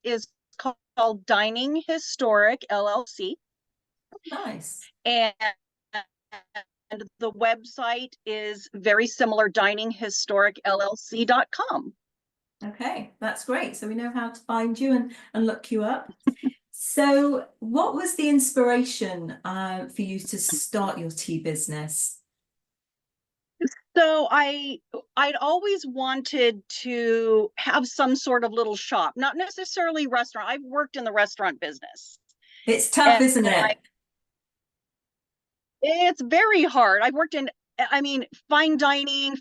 is called Dining Historic LLC. Nice. And the website is very similar, dininghistoricllc.com. Okay, that's great. So we know how to find you and look you up. So what was the inspiration for you to start your tea business? So I'd always wanted to have some sort of little shop, not necessarily restaurant. I've worked in the restaurant business. It's tough, And isn't it? it's very hard. I've worked in, I mean, fine dining,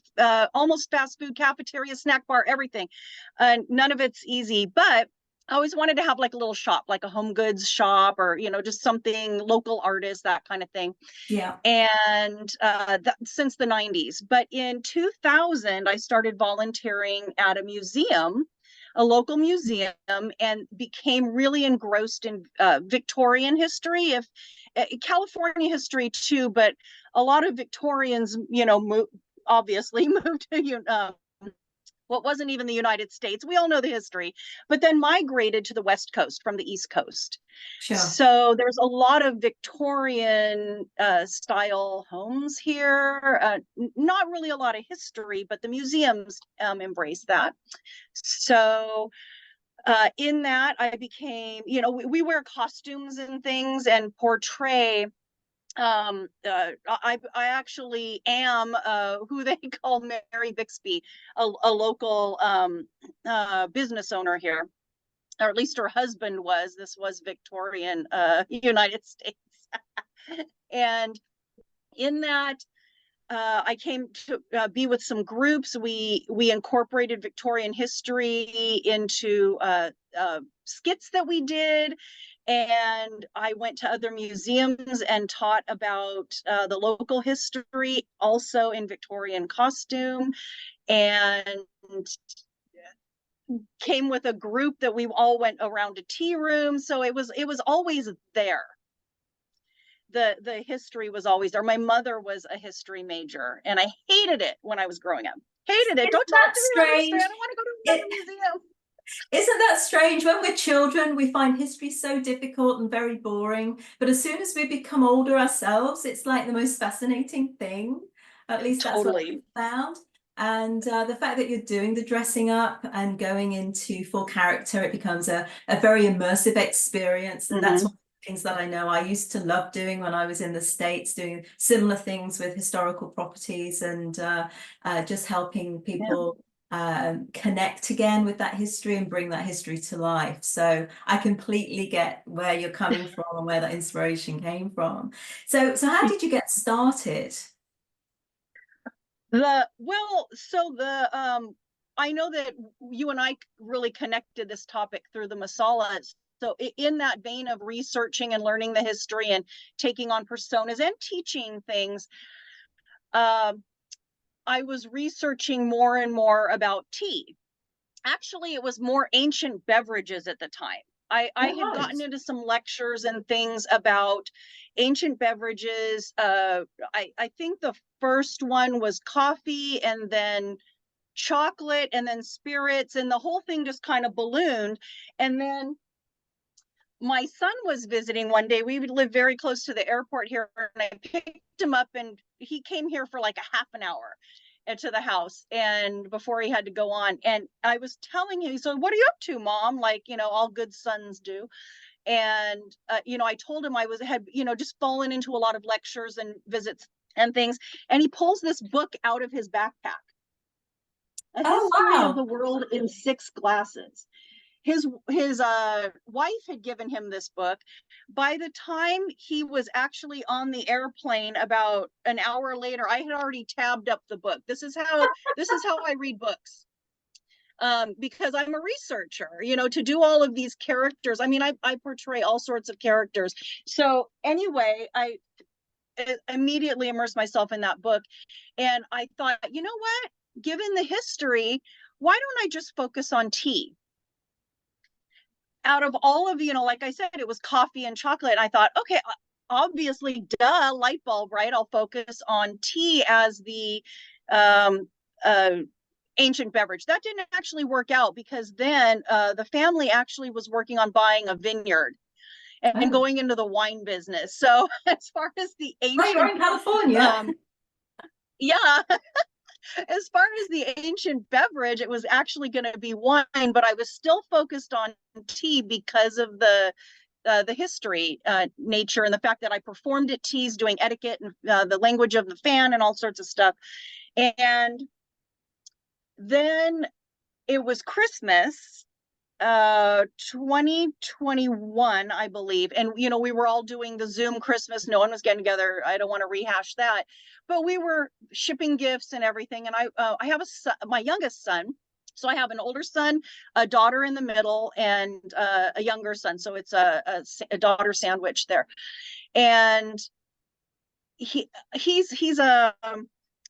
almost fast food, cafeteria, snack bar, everything. None of it's easy, but I always wanted to have like a little shop, like a home goods shop, or just something local artist, that kind of thing. Yeah. And since the 90s. But in 2000, I started volunteering at a museum, a local museum, and became really engrossed in Victorian history, if California history too, but a lot of Victorians, obviously moved to what wasn't even the United States. We all know the history, but then migrated to the West Coast from the East Coast. Sure. So there's a lot of Victorian style homes here. Not really a lot of history, but the museums embrace that. So in that, I became, we wear costumes and things and portray I actually am who they call Mary Bixby, a local business owner here, or at least her husband was. This was Victorian United States. And in that, I came to be with some groups. We incorporated Victorian history into skits that we did, and I went to other museums and taught about the local history, also in Victorian costume, and came with a group that we all went around a tea room. So it was always there. The history was always there. My mother was a history major, and I hated it when I was growing up. Hated it. Isn't Don't talk that to me about history. strange? I don't want to go to It, another museum. isn't that strange? When we're children, we find history so difficult and very boring. But as soon as we become older ourselves, it's like the most fascinating thing. At least that's what Totally. I found. And the fact that you're doing the dressing up and going into full character, it becomes a very immersive experience. And that's Mm-hmm. one of the things that I know I used to love doing when I was in the States, doing similar things with historical properties and just helping Yeah. people connect again with that history and bring that history to life. So I completely get where you're coming from and where that inspiration came from. So how did you get started? I know that you and I really connected this topic through the masalas. So in that vein of researching and learning the history and taking on personas and teaching things, I was researching more and more about tea. Actually, it was more ancient beverages at the time. I All had right. gotten into some lectures and things about ancient beverages. I think the first one was coffee, and then chocolate, and then spirits, and the whole thing just kind of ballooned. And then my son was visiting one day. We would live very close to the airport here, and I picked him up, and he came here for like a half an hour to the house, and before he had to go on, and I was telling him, so what are you up to, mom? Like, all good sons do. And I told him I had just fallen into a lot of lectures and visits and things, and he pulls this book out of his backpack, A Oh, History of the wow. World in Six Glasses. His wife had given him this book. By the time he was actually on the airplane, about an hour later, I had already tabbed up the book. This is how I read books. Because I'm a researcher, to do all of these characters. I mean, I portray all sorts of characters. So anyway, I immediately immersed myself in that book, and I thought, you know what? Given the history, why don't I just focus on tea? Out of all of, like I said, it was coffee and chocolate. And I thought, okay, obviously, duh, light bulb, right? I'll focus on tea as the um, uh, ancient beverage. That didn't actually work out because then the family actually was working on buying a vineyard and Oh, going into the wine business. So as far as the oh, you're ancient, in California. um, yeah, as far as the ancient beverage, it was actually going to be wine, but I was still focused on tea because of the history nature and the fact that I performed at teas doing etiquette and the language of the fan and all sorts of stuff. And then it was Christmas 2021, I believe. And, we were all doing the Zoom Christmas. No one was getting together. I don't want to rehash that, but we were shipping gifts and everything. And I have a son, my youngest son. So I have an older son, a daughter in the middle, and a younger son. So it's a daughter sandwich there. And he's a,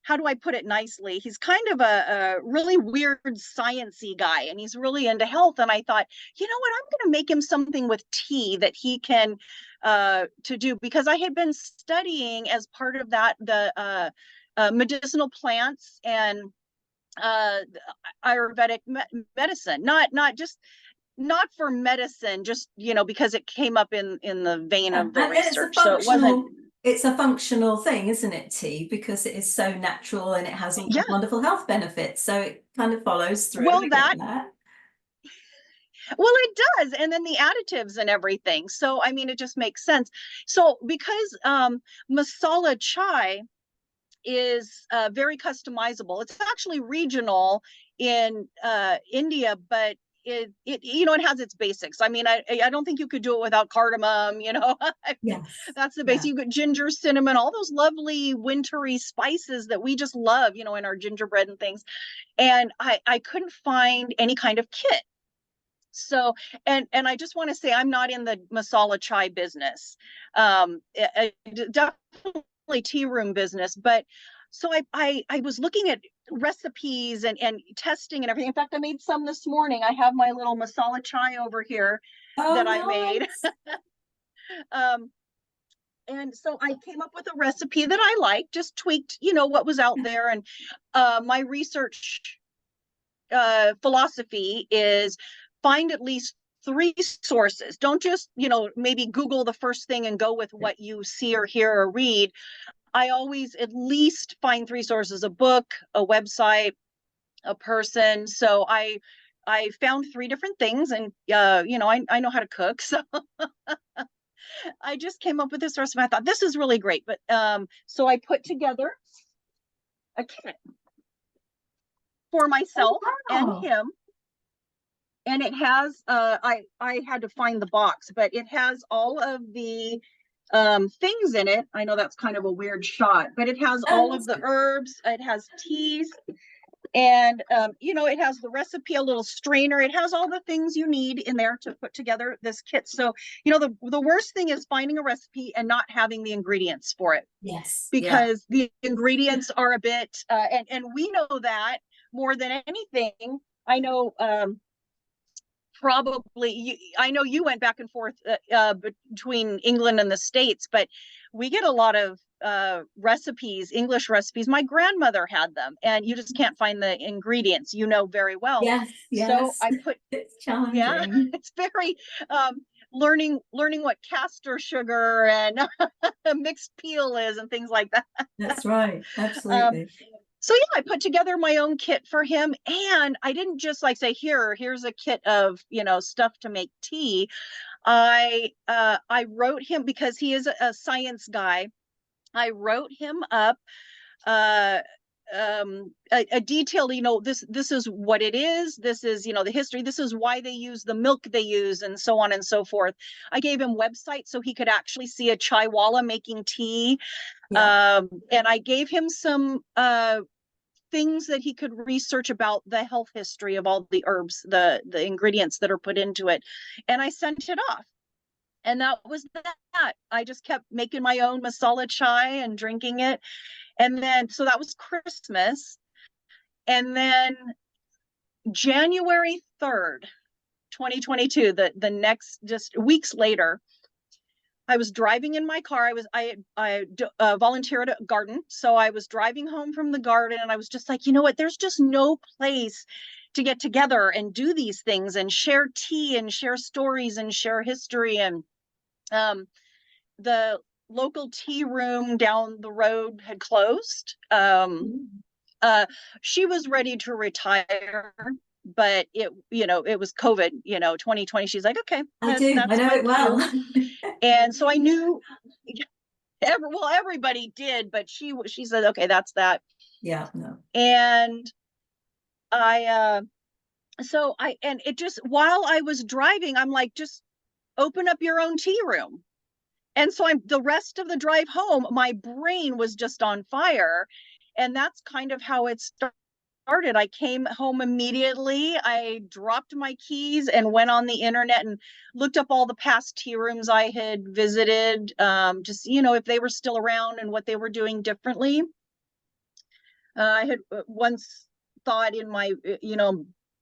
how do I put it nicely? He's kind of a really weird sciencey guy, and he's really into health. And I thought, you know what, I'm going to make him something with tea that he can to do, because I had been studying as part of that the medicinal plants and Ayurvedic medicine, not just not for medicine, just because it came up in the vein Yeah, of the and it's a research. So it wasn't. functional thing, isn't it, tea? Because it is so natural and it has all Yeah, these wonderful health benefits. So it kind of follows through. well, I get that that. well, it does. And then the additives and everything. So, I mean, it just makes sense. So, because masala chai is very customizable, it's actually regional in India, but it has its basics. I mean, I don't think you could do it without cardamom, Yes. that's the base. Yeah. You got ginger, cinnamon, all those lovely wintry spices that we just love, in our gingerbread and things. And I couldn't find any kind of kit. So, and I just want to say, I'm not in the masala chai business, definitely tea room business. But so I was looking at recipes and testing and everything. In fact, I made some this morning. I have my little masala chai over here Oh, that I made. nice. um, and so I came up with a recipe that I liked, just tweaked, what was out there. And my research philosophy is find at least three sources. Don't just, maybe Google the first thing and go with what you see or hear or read. I always at least find three sources: a book, a website, a person. So I found three different things, and I know how to cook. So I just came up with this recipe. I thought this is really great. But so I put together a kit for Oh, myself and wow. him, and it has I had to find the box, but it has all of the things in it. I know that's kind of a weird shot, but it has Oh, all of that's the good. herbs, it has teas, and it has the recipe, a little strainer. It has all the things you need in there to put together this kit. So the worst thing is finding a recipe and not having the ingredients for it, Yes. Yeah. because the ingredients are a bit and we know that more than anything. I know I know you went back and forth between England and the States, but we get a lot of recipes, English recipes. My grandmother had them, and you just can't find the ingredients, very well. Yes. So Yes. I put, It's yeah, challenging. it's very um, learning what castor sugar and mixed peel is and things like that. That's right. Um, Absolutely. so yeah, I put together my own kit for him, and I didn't just like say, here's a kit of stuff to make tea. I wrote him, because he is a science guy. I wrote him up uh a detailed, this is what it is, this is the history, this is why they use the milk they use, and so on and so forth. I gave him websites so he could actually see a chaiwala making tea. Yeah. And I gave him some things that he could research about the health history of all the herbs, the ingredients that are put into it. And I sent it off. And that was that. I just kept making my own masala chai and drinking it. And then, so that was Christmas. And then January 3rd, 2022, the next, just weeks later, I was driving in my car. I volunteered at a garden, so I was driving home from the garden, and I was just like, you know what? There's just no place to get together and do these things and share tea and share stories and share history. And um, the local tea room down the road had closed. Uh, she was ready to retire, but it was COVID, 2020. She's like, okay, I do. I that's know it fine well. too. And so I knew everybody did, but she said, okay, that's that. Yeah, no. And I, and it just, while I was driving, I'm like, just open up your own tea room. And so the rest of the drive home, my brain was just on fire. And that's kind of how it started. I came home immediately. I dropped my keys and went on the internet and looked up all the past tea rooms I had visited, just, if they were still around and what they were doing differently. I had once thought in my,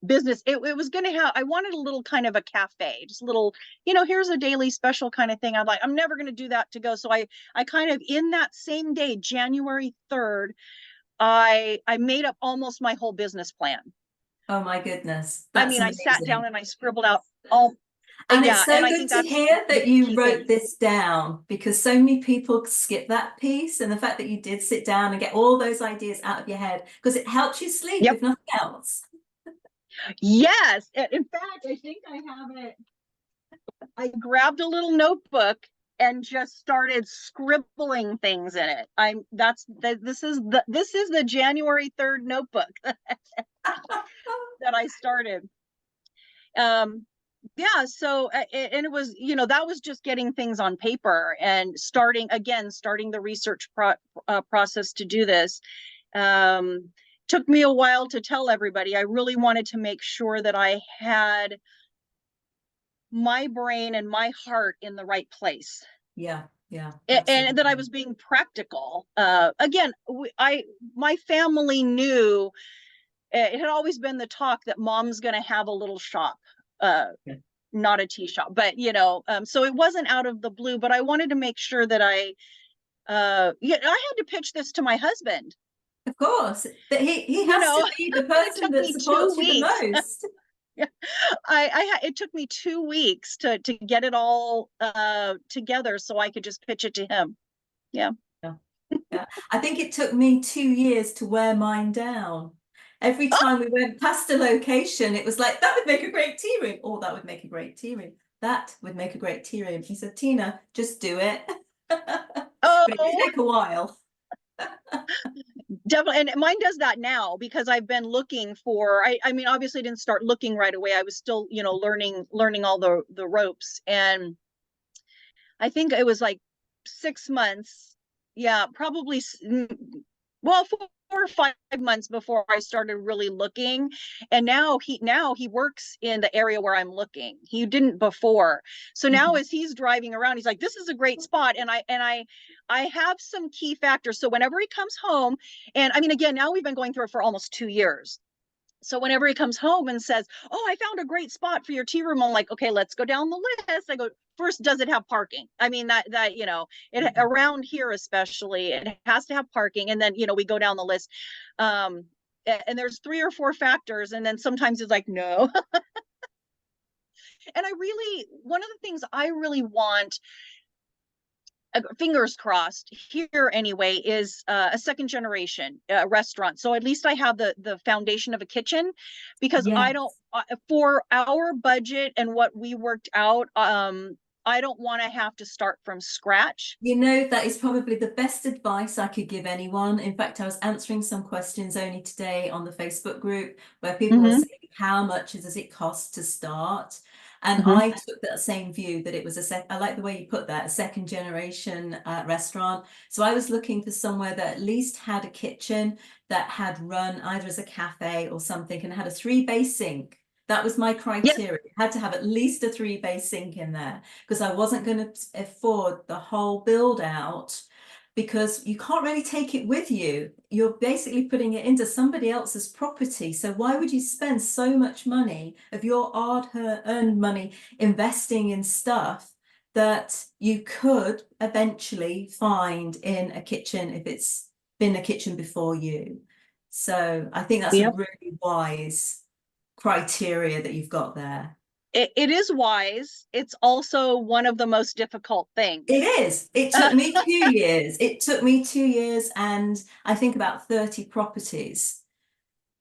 business, it was going to have, I wanted a little kind of a cafe, just a little, here's a daily special kind of thing. I'm never going to do that to go. So I kind of, in that same day, January 3rd, I made up almost my whole business plan. Oh my goodness. I That's mean, I sat down amazing. and I scribbled out all, And it's yeah, and so I good think to that's hear the that you key thing. wrote this down, because so many people skip that piece, and the fact that you did sit down and get all those ideas out of your head, because it helps you sleep, Yep. if nothing else. Yes. In fact, I think I have it. I grabbed a little notebook and just started scribbling things in it. This is the January 3rd notebook that I started. Yeah, so and it was, that was just getting things on paper and starting the research process to do this. Took me a while to tell everybody. I really wanted to make sure that I had my brain and my heart in the right place. Yeah, And that I absolutely. was being practical. Again, my family knew, it had always been the talk that mom's going to have a little shop, Yeah. not a tea shop, but so it wasn't out of the blue. But I wanted to make sure that I had to pitch this to my husband. Of course, that he You has to know, be the it person took that me two supports you the weeks. most. It took me 2 weeks to get it all together so I could just pitch it to him. Yeah. Yeah, yeah. I think it took me 2 years to wear mine down. Every time we went past a location, it was like, that would make a great tea room. Oh, that would make a great tea room. That would make a great tea room. He said, Tina, just do it. But it did Oh, take a while. definitely. And mine does that now because I've been looking for, I mean, obviously I didn't start looking right away. I was still, learning all the ropes. And I think it was like 6 months. Yeah, probably. Well, 4 or 5 months before I started really looking. And now he works in the area where I'm looking. He didn't before. So now Mhm. as he's driving around, he's like, this is a great spot. And I have some key factors. So whenever he comes home, and I mean, again, now we've been going through it for almost 2 years. So whenever he comes home and says, oh, I found a great spot for your tea room, I'm like, okay, let's go down the list. I go, first, does it have parking? I mean, it Mhm. around here especially, it has to have parking. And then, we go down the list. And there's 3 or 4 factors. And then sometimes it's like, no. And one of the things I really want, fingers crossed here anyway, is a second generation restaurant. So at least I have the foundation of a kitchen, because I don't, Yes. for our budget and what we worked out, I don't want to have to start from scratch. You know, that is probably the best advice I could give anyone. In fact, I was answering some questions only today on the Facebook group where people were Mm-hmm, saying, how much does it cost to start? And mm-hmm. I took that same view, that it was I like the way you put that, a second generation restaurant. So I was looking for somewhere that at least had a kitchen that had run either as a cafe or something and had a 3-bay sink. That was my Yes. criteria. It had to have at least a 3-bay sink in there, because I wasn't going to afford the whole build out, because you can't really take it with you. You're basically putting it into somebody else's property. So why would you spend so much money of your hard-earned money investing in stuff that you could eventually find in a kitchen if it's been a kitchen before you. So I think that's a Yep. really wise criteria that you've got there. It is wise. It's also one of the most difficult It things. is. It took me 2 years. It took me 2 years and I think about 30 properties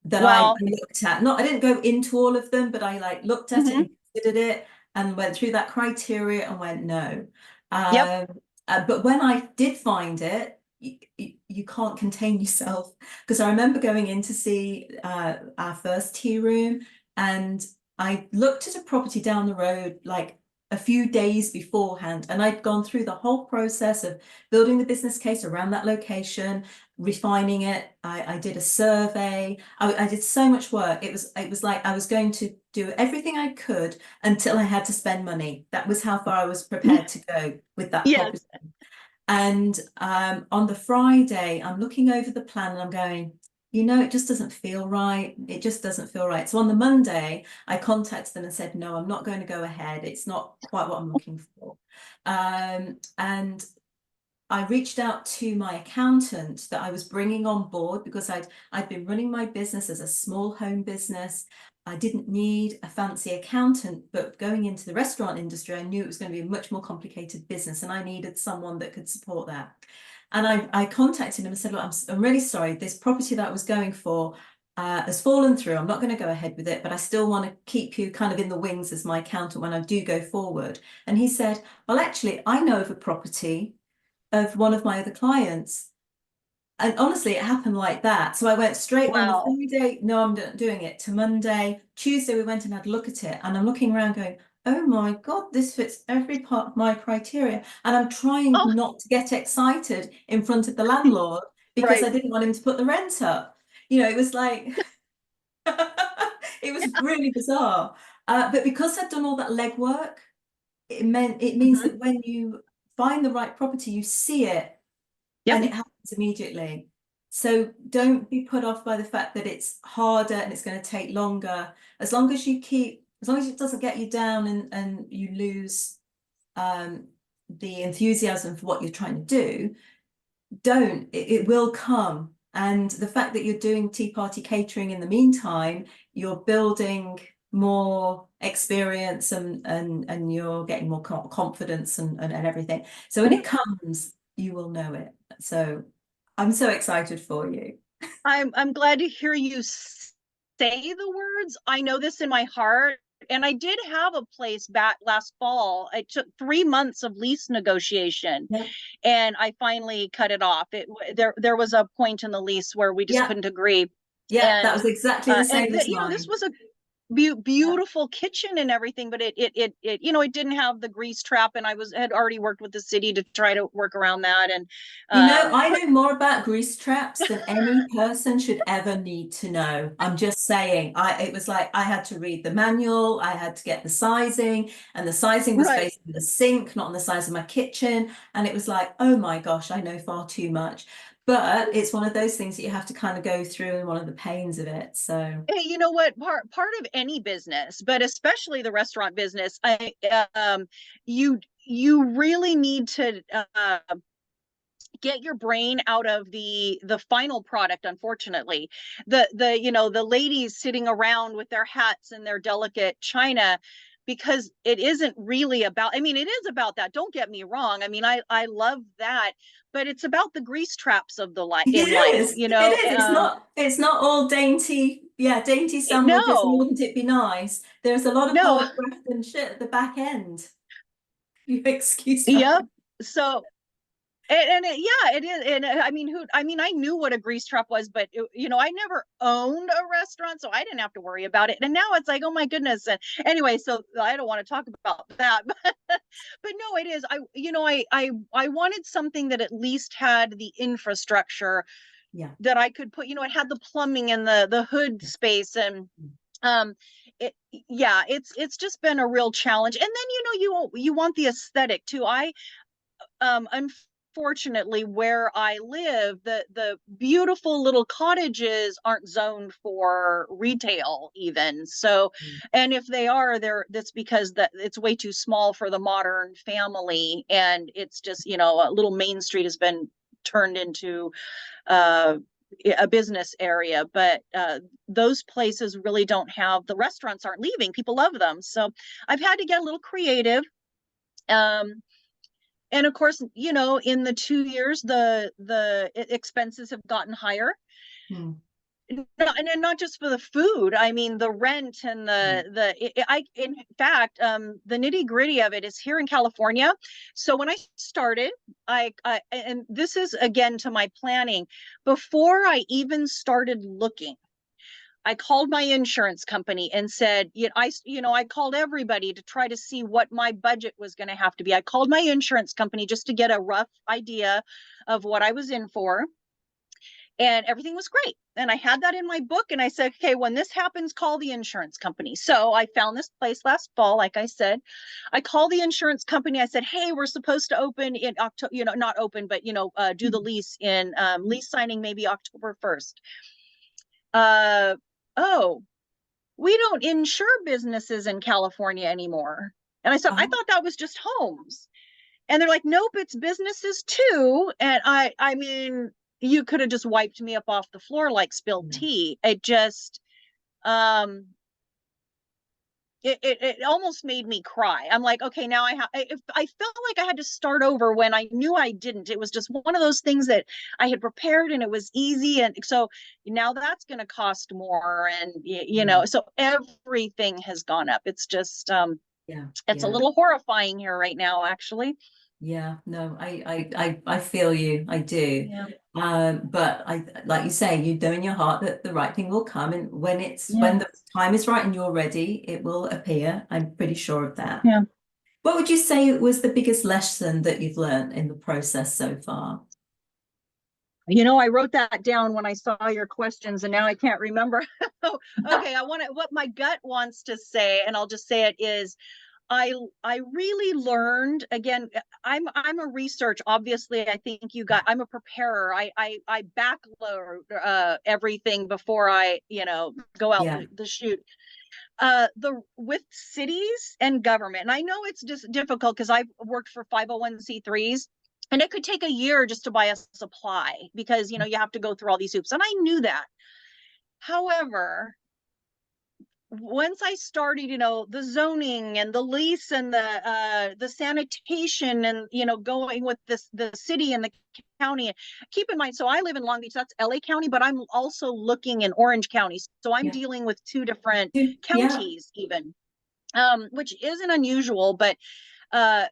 that I Well, looked at. Not, I didn't go into all of them, but I like looked at it mhm, and considered it and went through that criteria and went no. yep. Um, but when I did find it, you can't contain yourself because I remember going in to see our first tea room and I looked at a property down the road like a few days beforehand and I'd gone through the whole process of building the business case around that location, refining it. I did a survey. I did so much work. It was like I was going to do everything I could until I had to spend money. That was how far I was prepared to go with that property. Yes. And on the Friday, I'm looking over the plan and I'm going, it just doesn't feel right. It just doesn't feel right. So on the Monday, I contacted them and said, no, I'm not going to go ahead. It's not quite what I'm looking for. And I reached out to my accountant that I was bringing on board because I'd been running my business as a small home business. I didn't need a fancy accountant, but going into the restaurant industry, I knew it was going to be a much more complicated business and I needed someone that could support that. And I contacted him and said, look, I'm really sorry, this property that I was going for has fallen through. I'm not going to go ahead with it, but I still want to keep you kind of in the wings as my accountant when I do go forward. And he said, well, actually, I know of a property of one of my other clients. And honestly, it happened like that. So I went straight on the Wow. Friday, no, I'm not doing it, to Monday. Tuesday, we went and had a look at it. And I'm looking around going, oh my God, this fits every part of my criteria. And I'm trying Oh, not to get excited in front of the landlord because right. I didn't want him to put the rent up. It was like, it was really bizarre. But because I'd done all that legwork, it means Mhm. that when you find the right property, you see it Yep. and it happens immediately. So don't be put off by the fact that it's harder and it's going to take longer. As long as it doesn't get you down and you lose the enthusiasm for what you're trying to do, it will come. And the fact that you're doing tea party catering in the meantime, you're building more experience and you're getting more confidence and everything. So when Mhm. it comes, you will know it. So I'm so excited for you. I'm glad to hear you say the words. I know this in my heart. And I did have a place back last fall. It took 3 months of lease negotiation, Yeah. and I finally cut it off. There was a point in the lease where we just Yeah. couldn't agree, Yeah. That and was exactly the and same as this mine. was a Yeah. beautiful kitchen and everything, but it didn't have the grease trap, and had already worked with the city to try to work around that, and I put know more about grease traps than any person should ever need to know. I'm just saying, it was like I had to read the manual, I had to get the sizing, and the sizing was right. based on the sink, not on the size of my kitchen. And it was like, oh my gosh, I know far too much. But it's one of those things that you have to kind of go through and one of the pains of it. So Hey, you know what? Part of any business, but especially the restaurant business, you really need to get your brain out of the final product. Unfortunately, the ladies sitting around with their hats and their delicate china, because it isn't really about, I mean, it is about that, don't get me wrong. I mean, I love that, but it's about the grease traps of the life it in life, is, it is. It's not all dainty, yeah, dainty sandwiches, and no, wouldn't it be nice? There's a lot of no. hard graft and shit at the back end. You excuse my Yep. So, yeah, it is. And I mean, I knew what a grease trap was, but I never owned a restaurant, so I didn't have to worry about it. And now it's like, oh my goodness. And anyway, so I don't want to talk about that, but no, it is. I wanted something that at least had the infrastructure Yeah. that I could put, it had the plumbing and the hood space, and um it, yeah, it's just been a real challenge. And then you want the aesthetic too. unfortunately, where I live, the beautiful little cottages aren't zoned for retail even. So, Mm. and if they are, that's because that it's way too small for the modern family, and it's just, a little main street has been turned into uh a business area. But those places really don't have, the restaurants aren't leaving, people love them. So I've had to get a little creative. um and of course, in the 2 years, the expenses have gotten higher. Mm. And not just for the food. I mean, the rent and Yeah. in fact, the nitty gritty of it is here in California. So when I started, and this is again to my planning, before I even started looking, I called my insurance company and said, I called everybody to try to see what my budget was going to have to be. I called my insurance company just to get a rough idea of what I was in for, and everything was great. And I had that in my book, and I said, okay, when this happens, call the insurance company. So I found this place last fall. Like I said, I called the insurance company. I said, hey, we're supposed to open in October, not open, but do the lease in lease signing maybe October 1st. Oh, we don't insure businesses in California anymore. And I said, I Oh. thought that was just homes. And they're like, nope, it's businesses too. And I mean, you could have just wiped me up off the floor like spilled Yeah. tea. It just, um, it almost made me cry. I'm like, okay, now I felt like I had to start over when I knew I didn't. It was just one of those things that I had prepared and it was easy. And so now that's going to cost more. And, Yeah. so everything has gone up. It's just, Yeah. it's a Yeah. little horrifying here right now, actually. Yeah, no, I feel you. I do. Yeah. But like you say, you know in your heart that the right thing will come, and when Yeah. the time is right and you're ready, it will appear. I'm pretty sure of that. Yeah. What would you say was the biggest lesson that you've learned in the process so far? I wrote that down when I saw your questions, and now I can't remember. Okay, I want to, what my gut wants to say, and I'll just say it is, I I really learned again. I'm a research. Obviously, I think I'm a preparer. I backload everything before I go out Yeah, the chute. The with cities and government, and I know it's just difficult because I've worked for 501(c)(3)s, and it could take a year just to buy a supply because you have to go through all these hoops, and I knew that. However, once I started, the zoning and the lease and the sanitation, and going with the city and the county. Keep in mind, so I live in Long Beach, that's LA County, but I'm also looking in Orange County. So I'm yeah, dealing with two different yeah, counties even, which isn't unusual, but uh,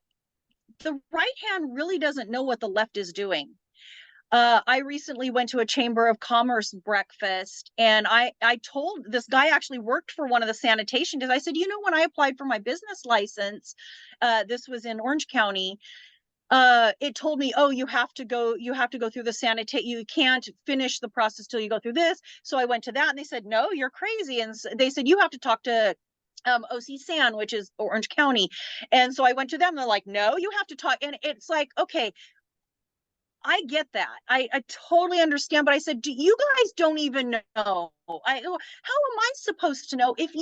the right hand really doesn't know what the left is doing. I recently went to a Chamber of Commerce breakfast, and I told this guy actually worked for one of the sanitation, because I said, when I applied for my business license, this was in Orange County, it told me, oh, you have to go through the sanitate, you can't finish the process till you go through this. So I went to that, and they said, no, you're crazy. And they said, you have to talk to OC San, which is Orange County. And so I went to them. They're like, no, you have to talk. And it's like, okay, I get that. I totally understand. But I said, do you guys don't even know? How am I supposed to know if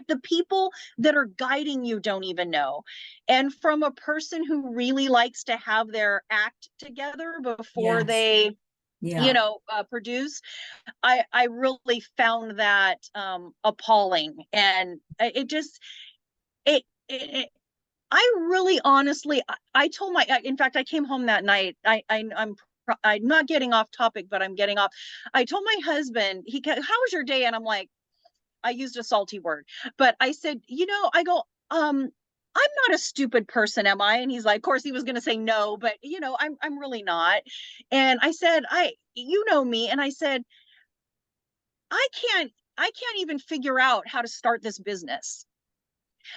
the people that are guiding you don't even know? And from a person who really likes to have their act together before yes, they, yeah, produce, I really found that appalling. And it just, it I really honestly, I told in fact, I came home that night. I'm not getting off topic, but I'm getting off. I told my husband, how was your day? And I'm like, I used a salty word, but I said, I go, I'm not a stupid person, am I? And he's like, of course he was going to say no, but I'm really not. And I said, you know me. And I said, I can't even figure out how to start this business,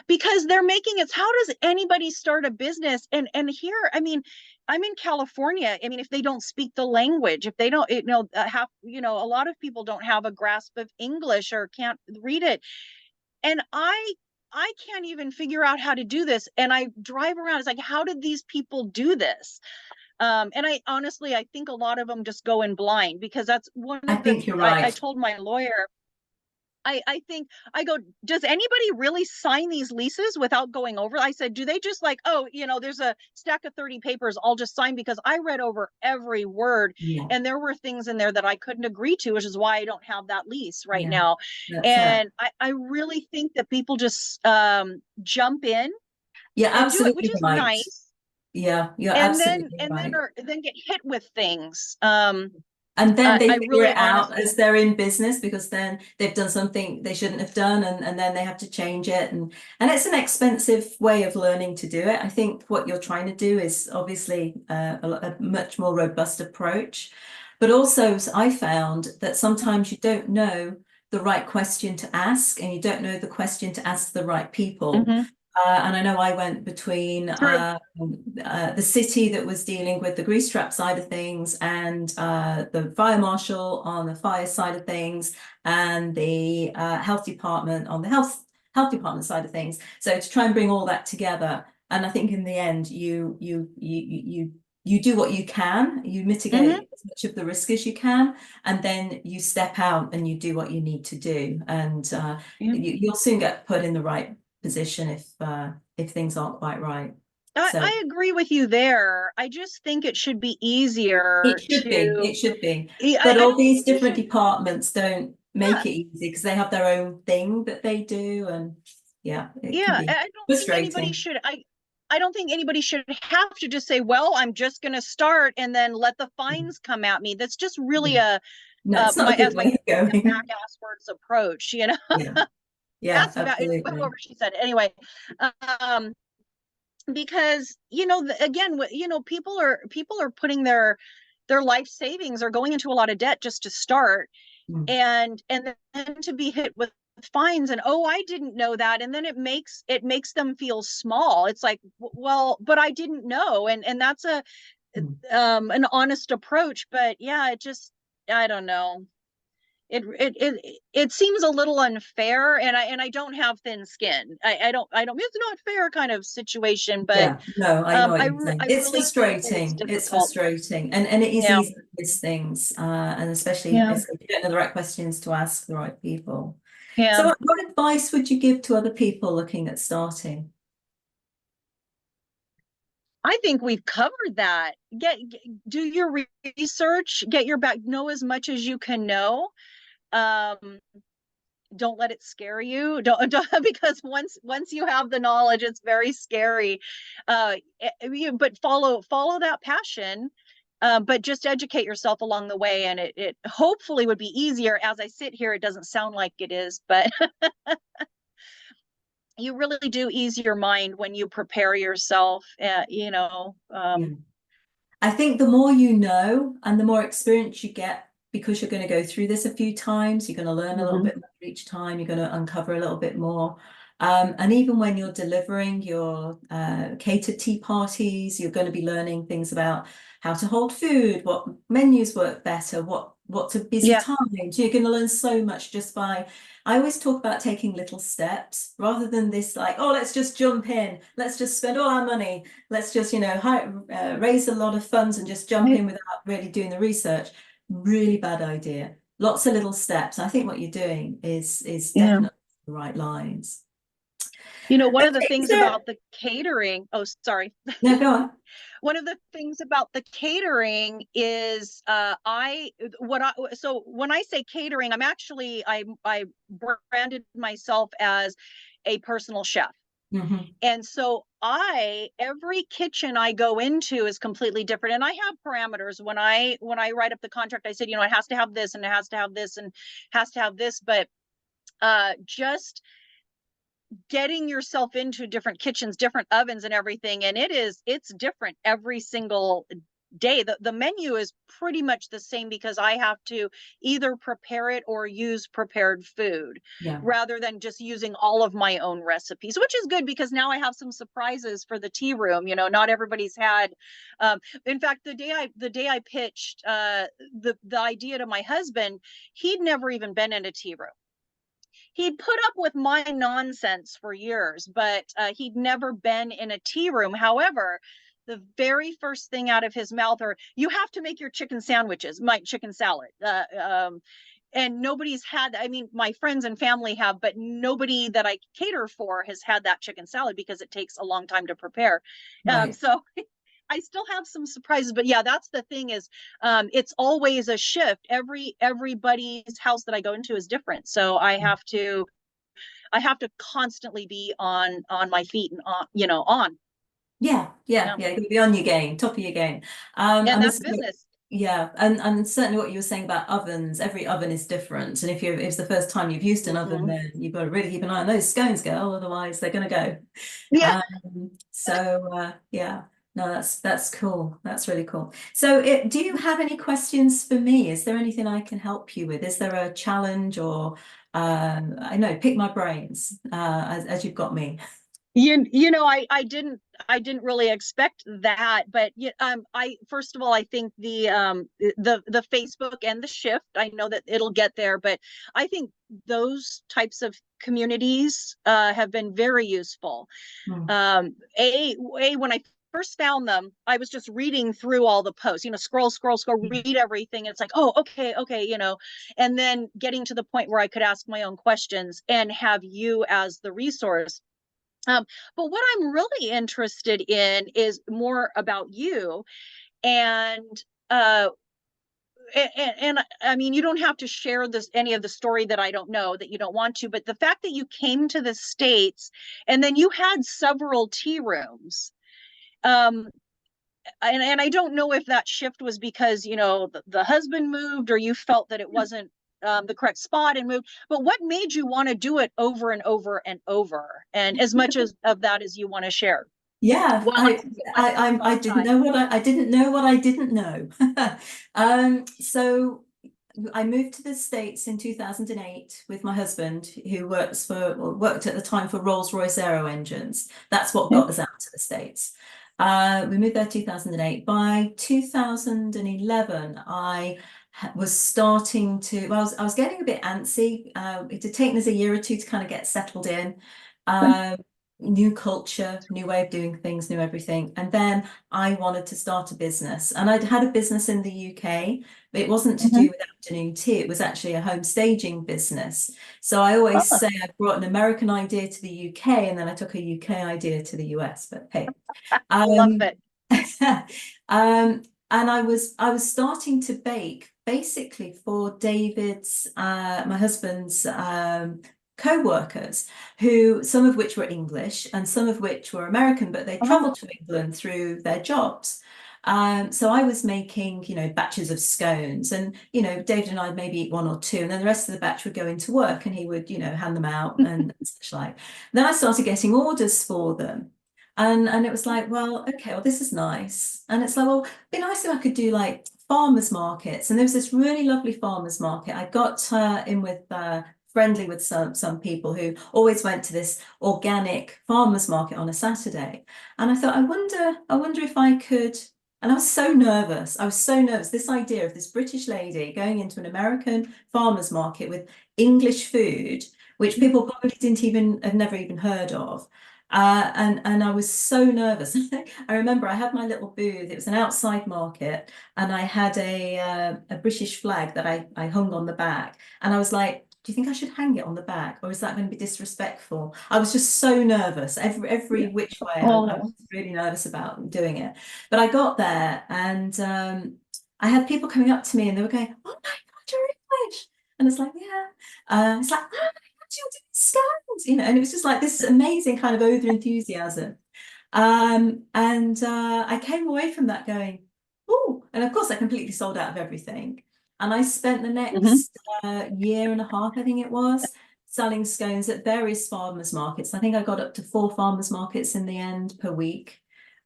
because they're making it, how does anybody start a business? And here, I mean, I'm in California. I mean, if they don't speak the language, if they don't, have, a lot of people don't have a grasp of English or can't read it. And I can't even figure out how to do this. And I drive around, it's like, how did these people do this? And I honestly, I think a lot of them just go in blind, because that's one I of the, think you're I right. told my lawyer, I think, I go, does anybody really sign these leases without going over? I said, do they just like, oh, there's a stack of 30 papers, I'll just sign, because I read over every word, Yeah, and there were things in there that I couldn't agree to, which is why I don't have that lease right yeah, now. that's it. And I really think that people just jump in You're and do it, which absolutely is right. nice, Yeah, you're and then absolutely and then right. are then get hit with things. And then they I figure really it out honestly, as they're in business because then they've done something they shouldn't have done, and then they have to change it. And it's an expensive way of learning to do it. I think what you're trying to do is obviously a much more robust approach. But also, I found that sometimes you don't know the right question to ask, and you don't know the question to ask the right people. mhm, And I know I went between true. the city that was dealing with the grease trap side of things, and the fire marshal on the fire side of things, and the health department on the health department side of things. So to try and bring all that together, and I think in the end, you do what you can, you Mhm, mitigate as much of the risk as you can, and then you step out and you do what you need to do, and yeah. you'll soon get put in the right position if things aren't quite right. So I agree with you there. I just think it should be it easier should be, to. it should be. I But I all don't these think you different should. departments don't make Yeah, it easy because they have their own thing that they do, and yeah, it can yeah. be I don't think anybody frustrating. should. I don't think anybody should have to just say, "Well, I'm just going to start," and then let the fines come at me. That's just really Yeah. a No, it's not a my good as my way of a going. back ass words approach. Yeah, yeah, That's about absolutely. however she said it. Anyway, um, because again, people are putting their life savings or going into a lot of debt just to start, Mm. and then to be hit with fines, and oh, I didn't know that, and then it makes them feel small. It's like, well, but I didn't know, and that's a Mm. an honest approach. But yeah, it just, I don't know, it seems a little unfair, and I don't have thin skin. I don't It's not fair kind of situation, but Yeah, no, I know what you're I saying. It's really think that it's frustrating. It's difficult. frustrating. And it is Yeah, easy to miss things. And especially yeah, if you don't know the right questions to ask the right people. So yeah. what advice would you give to other people looking at starting? I think we've covered that. Do your research, get your back, know as much as you can know. Um, don't let it scare you. Don't because once you have the knowledge, it's very scary. But follow that passion. But just educate yourself along the way, and it hopefully would be easier. As I sit here, it doesn't sound like it is, but you really do ease your mind when you prepare yourself. Yeah. I think the more you know and the more experience you get, because you're going to go through this a few times, you're going to learn a little Mhm. bit more each time, you're going to uncover a little bit more. And even when you're delivering your catered tea parties, you're going to be learning things about how to hold food, what menus work better, what's a busy Yeah. time. So you're going to learn so much just by, I always talk about taking little steps rather than this like, oh, let's just jump in, let's just spend all our money, let's just, raise a lot of funds and just jump in without really doing the research. Really bad idea. Lots of little steps. I think what you're doing is Yeah. definitely the right lines. One of the Okay, things so about the catering, oh, sorry. no, go on. One of the things about the catering is I what I so when I say catering, I branded myself as a personal chef. Hmm. And so every kitchen I go into is completely different. And I have parameters when I write up the contract. I said, it has to have this, and it has to have this, and has to have this. But just getting yourself into different kitchens, different ovens and everything, and it's different every single day. The menu is pretty much the same, because I have to either prepare it or use prepared food, Yeah, rather than just using all of my own recipes, which is good because now I have some surprises for the tea room. Not everybody's had. um, in fact, the day I pitched the idea to my husband, he'd never even been in a tea room. He'd put up with my nonsense for years, but he'd never been in a tea room. However, the very first thing out of his mouth are, you have to make your chicken sandwiches, my chicken salad. And nobody's had, I mean, my friends and family have, but nobody that I cater for has had that chicken salad because it takes a long time to prepare. Right. So I still have some surprises, but yeah, that's the thing is, it's always a shift. Everybody's house that I go into is different. So I have to constantly be on my feet and on, on. Yeah, yeah, Yeah. yeah. You'll be on your game, top of your game. And And that's this, business. yeah, and certainly what you were saying about ovens, every oven is different. And if it's the first time you've used an oven, Mhm. then you've got to really keep an eye on those scones, girl, otherwise they're gonna go. Yeah. Yeah, no, that's cool. That's really cool. So do you have any questions for me? Is there anything I can help you with? Is there a challenge or I know, pick my brains as you've got me. I didn't really expect that, but I first of all, I think the Facebook and the shift, I know that it'll get there, but I think those types of communities have been very useful. Hmm. When I first found them, I was just reading through all the posts, scroll, read everything. It's like, oh, okay, and then getting to the point where I could ask my own questions and have you as the resource. Um, but what I'm really interested in is more about you, and uh, and I mean, you don't have to share this any of the story that I don't know that you don't want to, but the fact that you came to the States and then you had several tea rooms. Um, and I don't know if that shift was because the husband moved or you felt that it wasn't the correct spot and moved. But what made you want to do it over and over and over? And as much as of that as you want to share. Yeah, While I'm still on the I phone didn't time. know I didn't know what I didn't know. So I moved to the States in 2008 with my husband, who worked at the time for Rolls-Royce Aero Engines. That's what got us out to the States. We moved there 2008. By 2011, I was starting to, well, I was getting a bit antsy. It had taken us a year or two to kind of get settled in. Um, New culture, new way of doing things, new everything. And then I wanted to start a business. And I'd had a business in the UK, but it wasn't to Mhm. do with afternoon tea. It was actually a home staging business. So I always Oh, say I brought an American idea to the UK and then I took a UK idea to the US. But hey, love um, it. and I was starting to bake basically for David's my husband's co-workers, who some of which were English and some of which were American, but they Oh, traveled to England through their jobs. So I was making, batches of scones, and David and I would maybe eat one or two, and then the rest of the batch would go into work, and he would, hand them out and such like. Then I started getting orders for them. And it was like, well, okay, well, this is nice. And it's like, well, it'd be nice if I could do like farmers markets. And there was this really lovely farmers market. I got in with friendly with some people who always went to this organic farmers market on a Saturday. And I thought, I wonder if I could. And I was so nervous. I was so nervous. This idea of this British lady going into an American farmers market with English food, which people probably didn't even have never even heard of. And I was so nervous. I remember I had my little booth. It was an outside market, and I had a British flag that I hung on the back. And I was like, "Do you think I should hang it on the back, or is that going to be disrespectful?" I was just so nervous. Every which way, I was oh, really nervous about doing it. But I got there, and I had people coming up to me, and they were going, "Oh my God, you're English!" And it's like, "Yeah." It's like, "Oh, you're doing scones," and it was just like this amazing kind of over enthusiasm. And I came away from that going, oh, and of course I completely sold out of everything. And I spent the mhm, next year and a half, I think it was, selling scones at various farmers markets. I think I got up to 4 farmers markets in the end per week.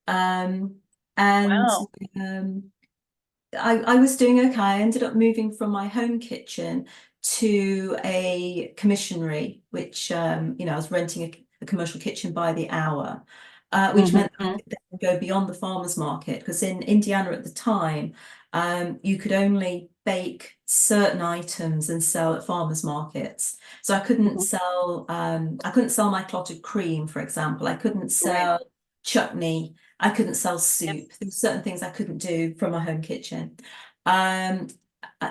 Um, and wow. um, I was doing okay. I ended up moving from my home kitchen to a commissionary, which I was renting a commercial kitchen by the hour, which meant I Mhm, could then go beyond the farmers market, because in Indiana at the time, you could only bake certain items and sell at farmers markets. So I couldn't mhm. sell I couldn't sell my clotted cream, for example. I couldn't Right. sell chutney. I couldn't sell Yep. soup. There were certain things I couldn't do from my home kitchen. Um,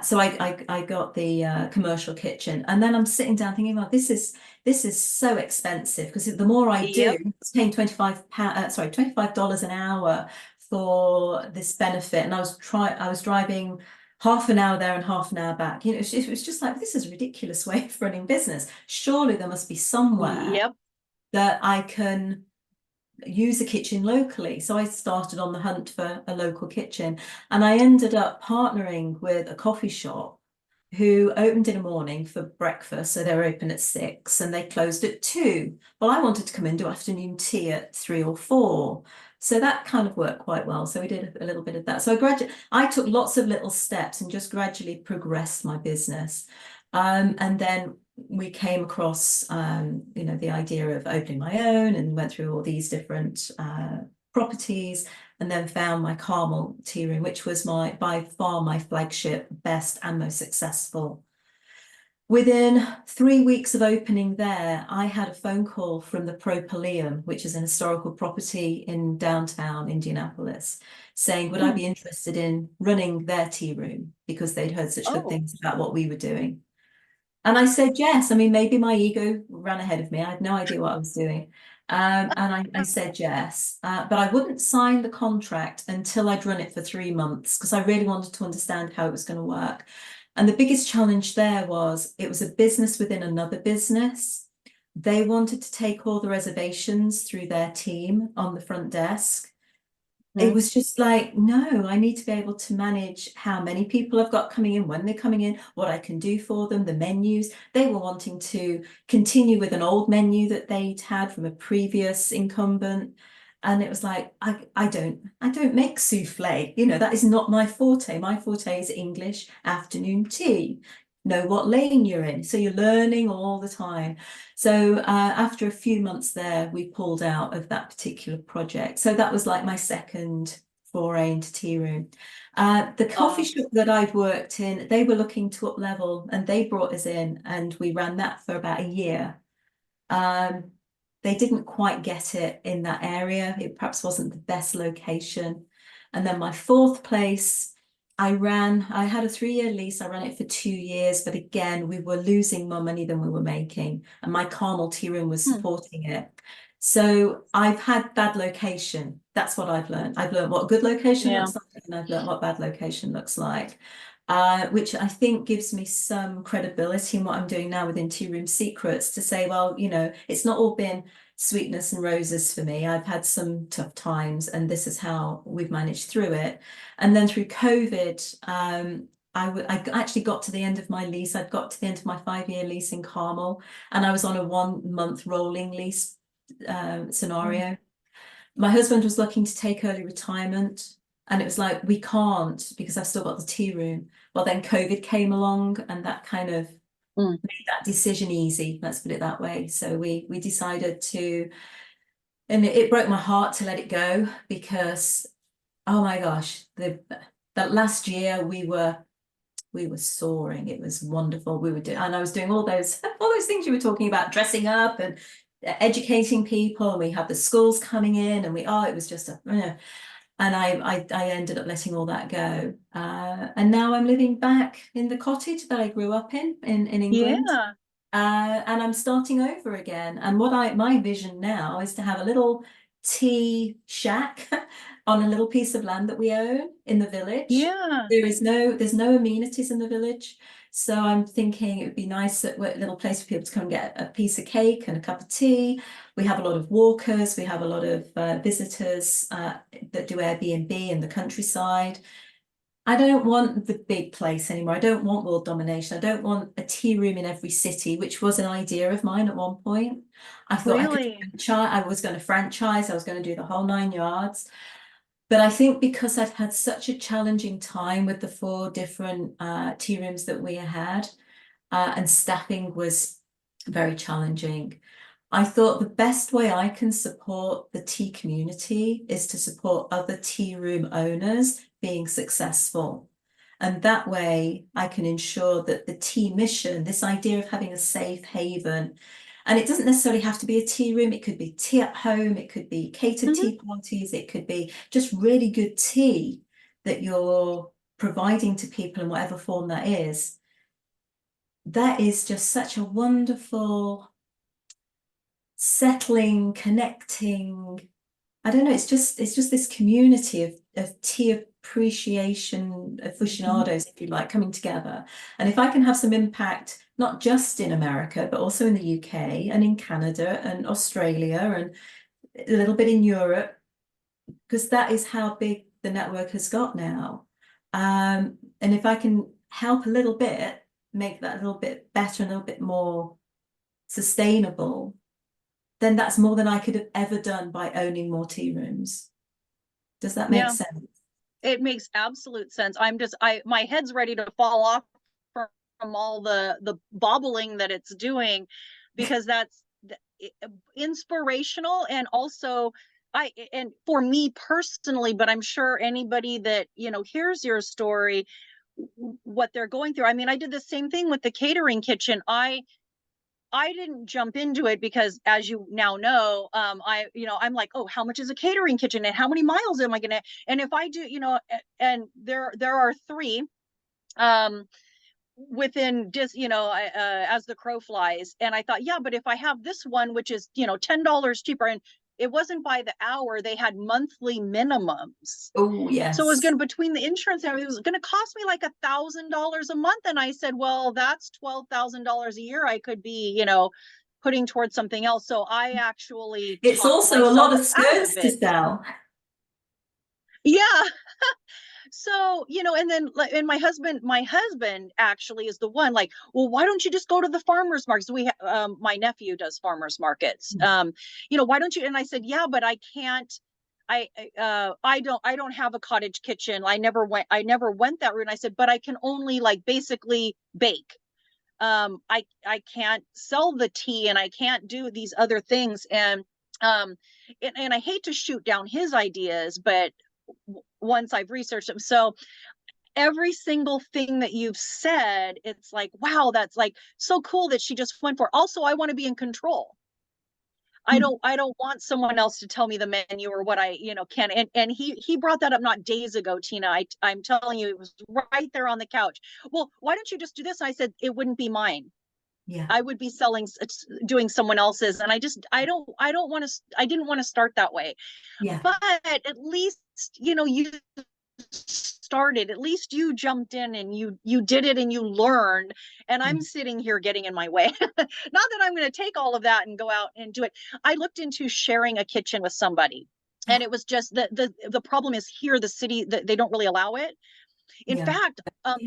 so I got the commercial kitchen, and then I'm sitting down thinking, well, this is so expensive because the more I do, Yep. it's paying $25 an hour for this benefit, and I was driving half an hour there and half an hour back. It was just like, this is a ridiculous way of running business. Surely there must be somewhere Yep. that I can use a kitchen locally. So I started on the hunt for a local kitchen, and I ended up partnering with a coffee shop who opened in the morning for breakfast. So they were open at 6 and they closed at 2. Well, I wanted to come in, do afternoon tea at 3 or 4. So that kind of worked quite well. So we did a little bit of that. So I took lots of little steps and just gradually progressed my business. And then we came across, the idea of opening my own, and went through all these different properties, and then found my Carmel tea room, which was by far my flagship, best and most successful. Within 3 weeks of opening there, I had a phone call from the Propylaeum, which is an historical property in downtown Indianapolis, saying, would I Hmm. be interested in running their tea room, because they'd heard such good Oh. things about what we were doing. And I said yes. I mean, maybe my ego ran ahead of me. I had no idea what I was doing. And I said yes. But I wouldn't sign the contract until I'd run it for 3 months, because I really wanted to understand how it was going to work. And the biggest challenge there was, it was a business within another business. They wanted to take all the reservations through their team on the front desk. It Hmm. was just like, no, I need to be able to manage how many people I've got coming in, when they're coming in, what I can do for them, the menus. They were wanting to continue with an old menu that they'd had from a previous incumbent. And it was like, I don't make souffle. That is not my forte. My forte is English afternoon tea. Know what lane you're in. So you're learning all the time. So after a few months there, we pulled out of that particular project. So that was like my second foray into tea room. The coffee Oh. shop that I'd worked in, they were looking to up level, and they brought us in, and we ran that for about a year. Um, they didn't quite get it in that area. It perhaps wasn't the best location. And then my fourth place, I had a 3-year lease. I ran it for 2 years, but again, we were losing more money than we were making, and my Carmel tea room was Hmm. supporting it. So I've had bad location. That's what I've learned. I've learned what good location Yeah. looks like, and I've learned what bad location looks like. Which I think gives me some credibility in what I'm doing now within Tea Room Secrets, to say, well, it's not all been sweetness and roses for me. I've had some tough times, and this is how we've managed through it. And then through COVID, I actually got to the end of my lease. I'd got to the end of my 5-year lease in Carmel, and I was on a 1-month rolling lease Hmm. scenario. My husband was looking to take early retirement, and it was like, we can't, because I've still got the tea room. Well, then COVID came along, and that kind of Hmm. made that decision easy, let's put it that way. So we decided to, and it broke my heart to let it go, because oh my gosh, that last year we were soaring. It was wonderful. We were doing, and I was doing all those all those things you were talking about, dressing up and educating people. And we had the schools coming in, and it was just and I ended up letting all that go. And now I'm living back in the cottage that I grew up in England. Yeah. And I'm starting over again. And my vision now is to have a little tea shack on a little piece of land that we own in the village. Yeah. There's no amenities in the village. So I'm thinking it would be nice, a little place for people to come and get a piece of cake and a cup of tea. We have a lot of walkers. We have a lot of visitors that do Airbnb in the countryside. I don't want the big place anymore. I don't want world domination. I don't want a tea room in every city, which was an idea of mine at one point. I thought Really? I was going to franchise, I was going to do the whole 9 yards. But I think because I've had such a challenging time with the 4 different tea rooms that we had, and staffing was very challenging. I thought the best way I can support the tea community is to support other tea room owners being successful. And that way I can ensure that the tea mission, this idea of having a safe haven, And it doesn't necessarily have to be a tea room. It could be tea at home. It could be catered Mhm. tea parties. It could be just really good tea that you're providing to people in whatever form that is. That is just such a wonderful, settling, connecting. I don't know, it's just this community of tea appreciation aficionados, if you like, coming together. And if I can have some impact, not just in America, but also in the UK and in Canada and Australia and a little bit in Europe, because that is how big the network has got now. And if I can help a little bit, make that a little bit better, a little bit more sustainable, then that's more than I could have ever done by owning more tea rooms. Does that make Yeah, sense? it makes absolute sense. My head's ready to fall off from all the bobbling that it's doing, because that's inspirational. And also, and for me personally, but I'm sure anybody that, hears your story, what they're going through. I mean, I did the same thing with the catering kitchen. I didn't jump into it because, as you now know, I'm like, oh, how much is a catering kitchen and how many miles am I gonna? And if I do, and there are three, um, within just, as the crow flies. And I thought, yeah, but if I have this one, which is, $10 cheaper, and it wasn't by the hour, they had monthly minimums. Oh, So it was yes. going to, between the insurance and everything, it was going to cost me like $1,000 a month. And I said, well, that's $12,000 a year I could be, putting towards something else. So I actually It's talked also a lot myself of out of skirts to it. sell. Yeah. So, and then, and my husband actually is the one, like, well, why don't you just go to the farmers markets? My nephew does farmers markets. Why don't you? And I said, yeah, but I can't. I don't have a cottage kitchen. I never went that route. And I said, but I can only, like, basically bake. I can't sell the tea, and I can't do these other things. Um, and I hate to shoot down his ideas, but once I've researched them. So every single thing that you've said, it's like, wow, that's like so cool that she just went for it. Also, I want to be in control. I don't want someone else to tell me the menu or what I, can. And he brought that up not days ago, Tina. I'm telling you, it was right there on the couch. Well, why don't you just do this? I said, it wouldn't be mine. Yeah, I would be doing someone else's. And I don't want to, I didn't want to start that way. yeah. But at least, you started, at least you jumped in and you did it and you learned. And I'm sitting here getting in my way. Not that I'm going to take all of that and go out and do it. I looked into sharing a kitchen with somebody, and it was just the problem is here, the city, they don't really allow it. In Yeah. fact,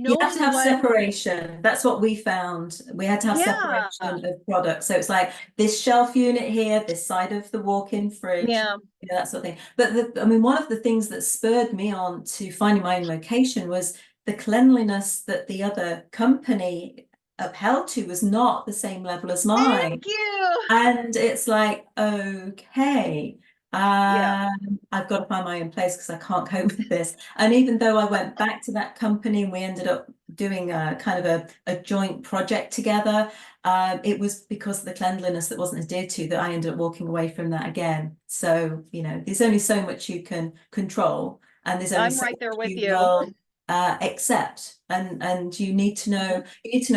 You have to knowing have what. separation. That's what we found. We had to have Yeah. separation of products. So it's like this shelf unit here, this side of the walk-in fridge, Yeah. that sort of thing. But I mean, one of the things that spurred me on to finding my own location was the cleanliness that the other company upheld to was not the same level as mine. Thank you. And it's like, okay, Yeah. I've got to find my own place because I can't cope with this. And even though I went back to that company and we ended up doing a kind of a joint project together, it was because of the cleanliness that wasn't adhered to that I ended up walking away from that again. So, there's only so much you can control, and there's only I'm so right much there with you you. will accept, and you need to know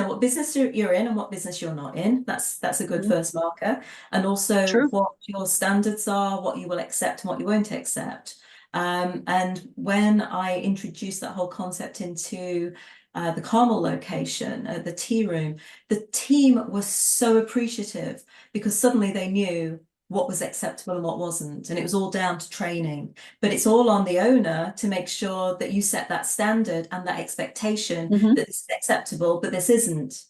what business you're in and what business you're not in. That's a good Mhm. first marker. And also True. what your standards are, what you will accept and what you won't accept. And when I introduced that whole concept into the Carmel location, the tea room, the team was so appreciative because suddenly they knew what was acceptable and what wasn't. And it was all down to training. But it's all on the owner to make sure that you set that standard and that expectation Mhm. that this is acceptable, but this isn't.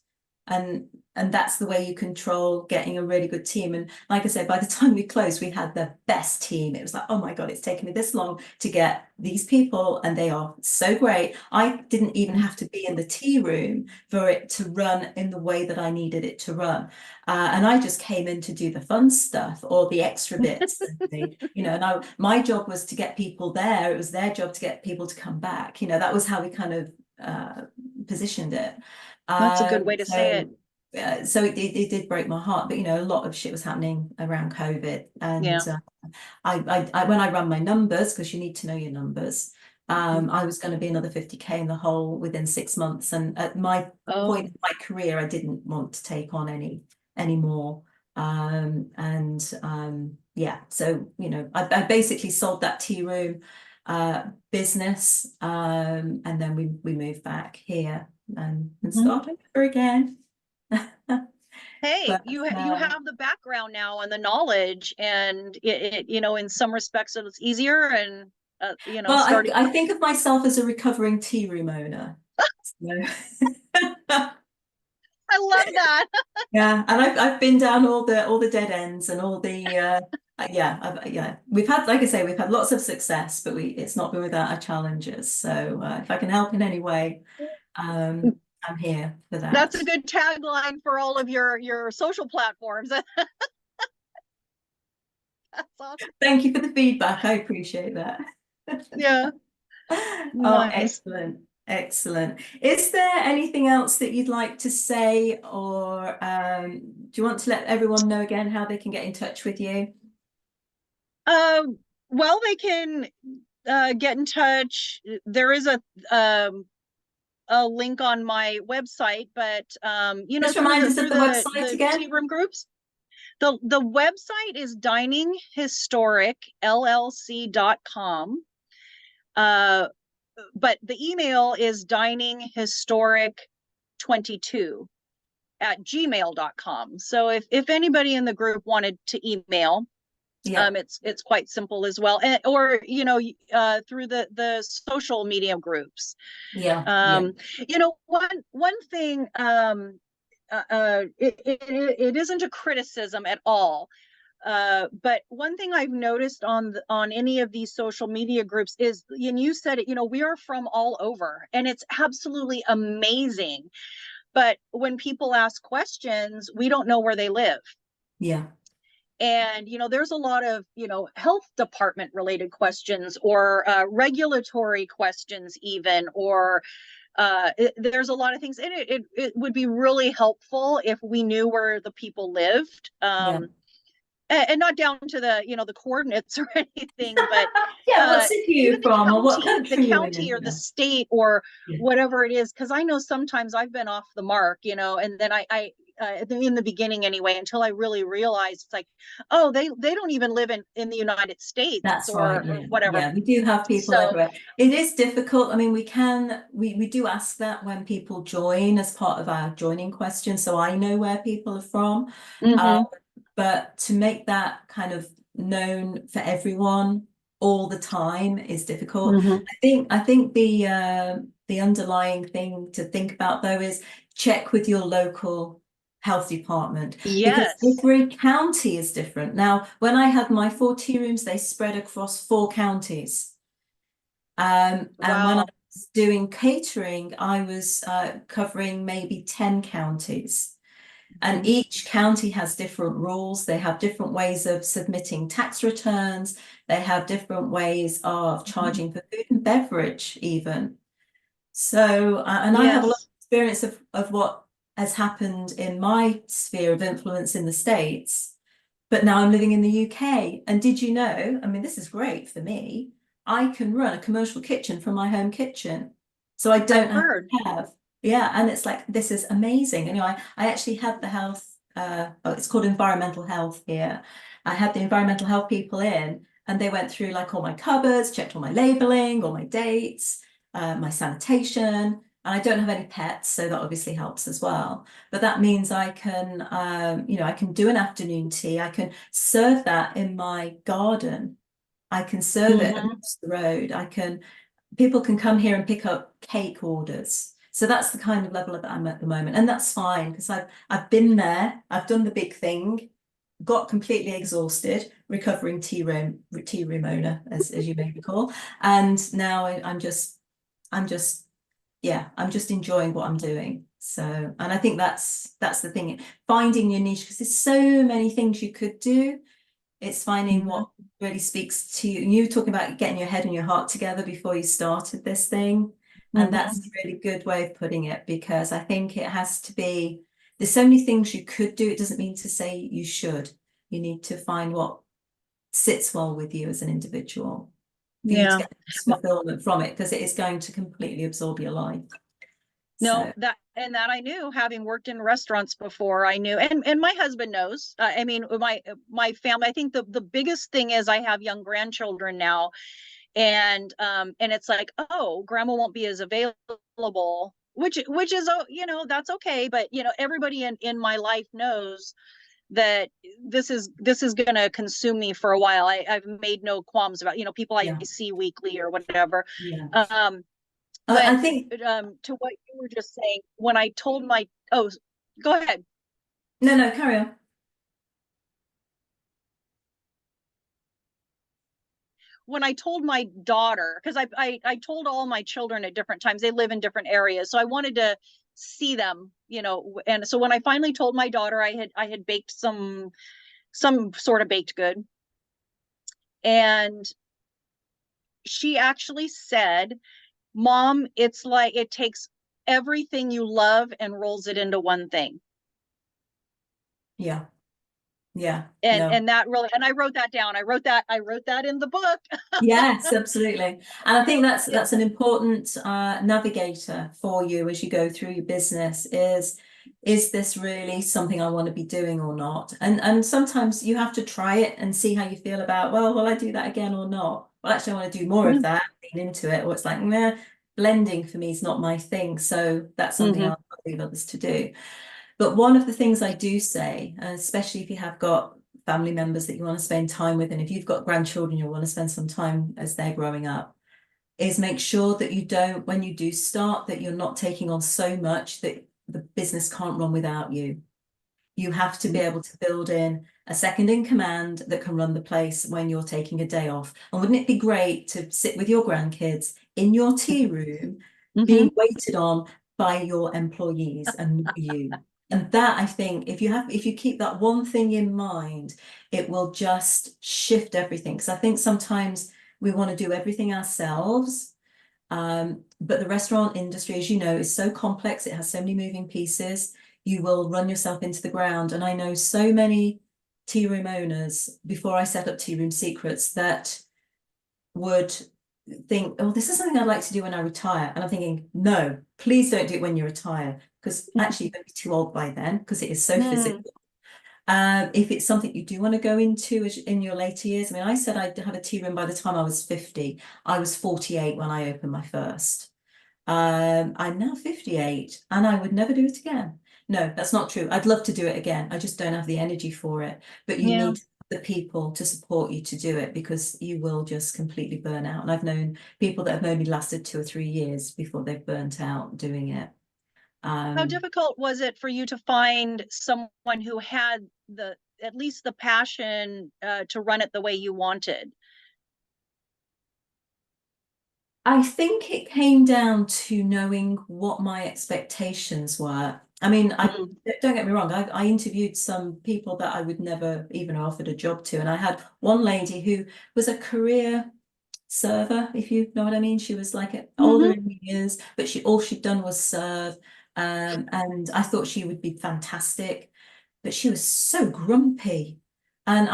And that's the way you control getting a really good team. And like I said, by the time we closed, we had the best team. It was like, oh my God, it's taken me this long to get these people, and they are so great. I didn't even have to be in the tea room for it to run in the way that I needed it to run. And I just came in to do the fun stuff or the extra bits. And my job was to get people there. It was their job to get people to come back. That was how we kind of positioned it. That's a good way to say So it. so it did break my heart, but a lot of shit was happening around COVID, and Yeah. when I ran my numbers, because you need to know your numbers, I was going to be another 50K in the hole within 6 months, and at my point Oh, in my career, I didn't want to take on any more. Yeah, so I basically sold that tea room business, and then we moved back here and mhm. started over again. Hey, But you have the background now and the knowledge, and in some respects it's easier, and well, starting. I think of myself as a recovering tea room owner. So, I love that. yeah, and I've been down all the dead ends and all the yeah, we've had, like I say, we've had lots of success, but it's not been without our challenges. So if I can help in any way, I'm here for That's that. a good tagline for all of your social platforms. That's awesome. Thank you for the feedback. I appreciate that. Yeah, Oh, nice. excellent. Excellent. Is there anything else that you'd like to say, or do you want to let everyone know again how they can get in touch with you? Well, they can get in touch. There is a link on my website, but Just through remind the us of through the the website the again. tea room groups. The website is dininghistoricllc.com. But the email is dininghistoric22@gmail.com. So if anybody in the group wanted to email, Yeah, it's quite simple as well, or through the social media groups. yeah, yeah, Um, one thing, it isn't a criticism at all. But one thing I've noticed on any of these social media groups is, and you said it, we are from all over, and it's absolutely amazing. But when people ask questions, we don't know where they live. yeah, And there's a lot of health department related questions, or regulatory questions even, or there's a lot of things, and it would be really helpful if we knew where the people lived. yeah. And not down to the coordinates or anything, but Yeah, what city are even you from, or what the country you're county in? or the state or Yeah, whatever it is, because I know sometimes I've been off the mark, and then I in the beginning anyway, until I really realized it's like, oh, they don't even live in the United States, that's right. or Yeah, whatever. yeah. We do have people So, everywhere. It is difficult. I mean, we do ask that when people join as part of our joining question, so I know where people are from. Uh, mhm, but to make that kind of known for everyone all the time is difficult. mhm. I think the underlying thing to think about though is check with your local health department, because Yes. every county is different. Now, when I had my 4 tea rooms, they spread across 4 counties. And when I Wow. was doing catering, I was covering maybe 10 counties. And Mhm, each county has different rules. They have different ways of submitting tax returns. They have different ways of mhm. charging for food and beverage, even. So, and I have a lot Yes. of experience of what has happened in my sphere of influence in the States, but now I'm living in the UK. And did you know, I mean, this is great for me. I can run a commercial kitchen from my home kitchen. So I I've don't have heard. to have, yeah, and it's like, this is amazing. And, I actually had the health, it's called environmental health here. I had the environmental health people in, and they went through like all my cupboards, checked all my labeling, all my dates, my sanitation. And I don't have any pets, so that obviously helps as well. But that means I can, I can do an afternoon tea. I can serve that in my garden. I can serve it Mhm, across the road. People can come here and pick up cake orders. So that's the kind of level that I'm at the moment. And that's fine, because I've been there, I've done the big thing, got completely exhausted, recovering tea room owner, as you may recall. And now I'm just yeah, I'm just enjoying what I'm doing. So, and I think that's the thing, finding your niche, because there's so many things you could do. It's finding mhm, what really speaks to you. And you were talking about getting your head and your heart together before you started this thing. And that's mhm. a really good way of putting it, because I think it has to be there's so many things you could do. It doesn't mean to say you should. You need to find what sits well with you as an individual for you to Yeah. get this fulfillment from it, because it is going to completely absorb your life. No, So that I knew, having worked in restaurants before, I knew, and my husband knows. I mean, my family. I think the biggest thing is I have young grandchildren now, and it's like, oh, grandma won't be as available, which is, oh, that's okay. But everybody in my life knows that this is going to consume me for a while. I've made no qualms about people I yeah, see weekly or whatever. yeah. Um, I when think to what you were just saying, when I told my oh, go ahead. no, no, carry on. When I told my daughter, because I told all my children at different times, they live in different areas, so I wanted to see them, and so when I finally told my daughter, I had baked some sort of baked good, and she actually said, Mom, it's like it takes everything you love and rolls it into one thing. Yeah, yeah, And no. and that really, and I wrote that down. I wrote that in the book. Yes, absolutely. And I think Yeah. that's an important navigator for you as you go through your business is this really something I want to be doing or not? And sometimes you have to try it and see how you feel about, well, will I do that again or not? Well, actually, I want to do more of that, lean into it, or it's like, nah, blending for me is not my thing. So that's something Mm-hmm. I'll leave others to do. But one of the things I do say, especially if you have got family members that you want to spend time with, and if you've got grandchildren you want to spend some time as they're growing up, is make sure that you don't, when you do start, that you're not taking on so much that the business can't run without you. You have to be able to build in a second in command that can run the place when you're taking a day off. And wouldn't it be great to sit with your grandkids in your tea room, Mm-hmm. being waited on by your employees and not you? And that, I think, if you keep that one thing in mind, it will just shift everything. Because I think sometimes we want to do everything ourselves. But the restaurant industry, as you know, is so complex. It has so many moving pieces. You will run yourself into the ground. And I know so many tea room owners before I set up Tea Room Secrets that would think, oh, this is something I'd like to do when I retire. And I'm thinking, no, please don't do it when you retire, because actually you're going to be too old by then, because it is so Mm-hmm. physical. If it's something you do want to go into in your later years, I mean, I said I'd have a tea room by the time I was 50. I was 48 when I opened my first. I'm now 58 and I would never do it again. No, that's not true. I'd love to do it again. I just don't have the energy for it. But you Yeah. need the people to support you to do it, because you will just completely burn out. And I've known people that have maybe lasted 2 or 3 years before they've burnt out doing it. How Um, difficult was it for you to find someone who had the at least the passion to run it the way you wanted? I think it came down to knowing what my expectations were. I mean, I Mm. don't get me wrong, I interviewed some people that I would never even offered a job to. And I had one lady who was a career server, if you know what I mean. She was like older Mm-hmm. in years, but all she'd done was serve. And I thought she would be fantastic, but she was so grumpy. And Oh.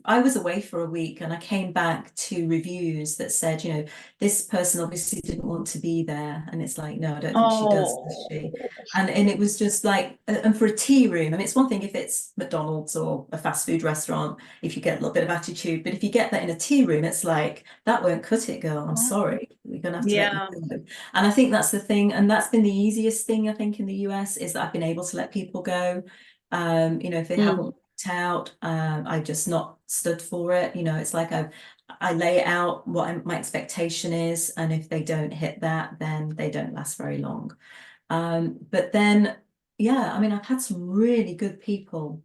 I was away for a week, and I came back to reviews that said, this person obviously didn't want to be there. And it's like, no, I don't think she does Oh. she? And it was just like, and for a tea room, I mean, it's one thing if it's McDonald's or a fast food restaurant, if you get a little bit of attitude, but if you get that in a tea room, it's like, that won't cut it, girl. I'm sorry. We're gonna have to let you Yeah. go. And I think that's the thing, and that's been the easiest thing, I think, in the US, is that I've been able to let people go. If they haven't Mm. worked out, I just not stood for it. It's like I lay it out what my expectation is, and if they don't hit that, then they don't last very long. But then, yeah, I mean, I've had some really good people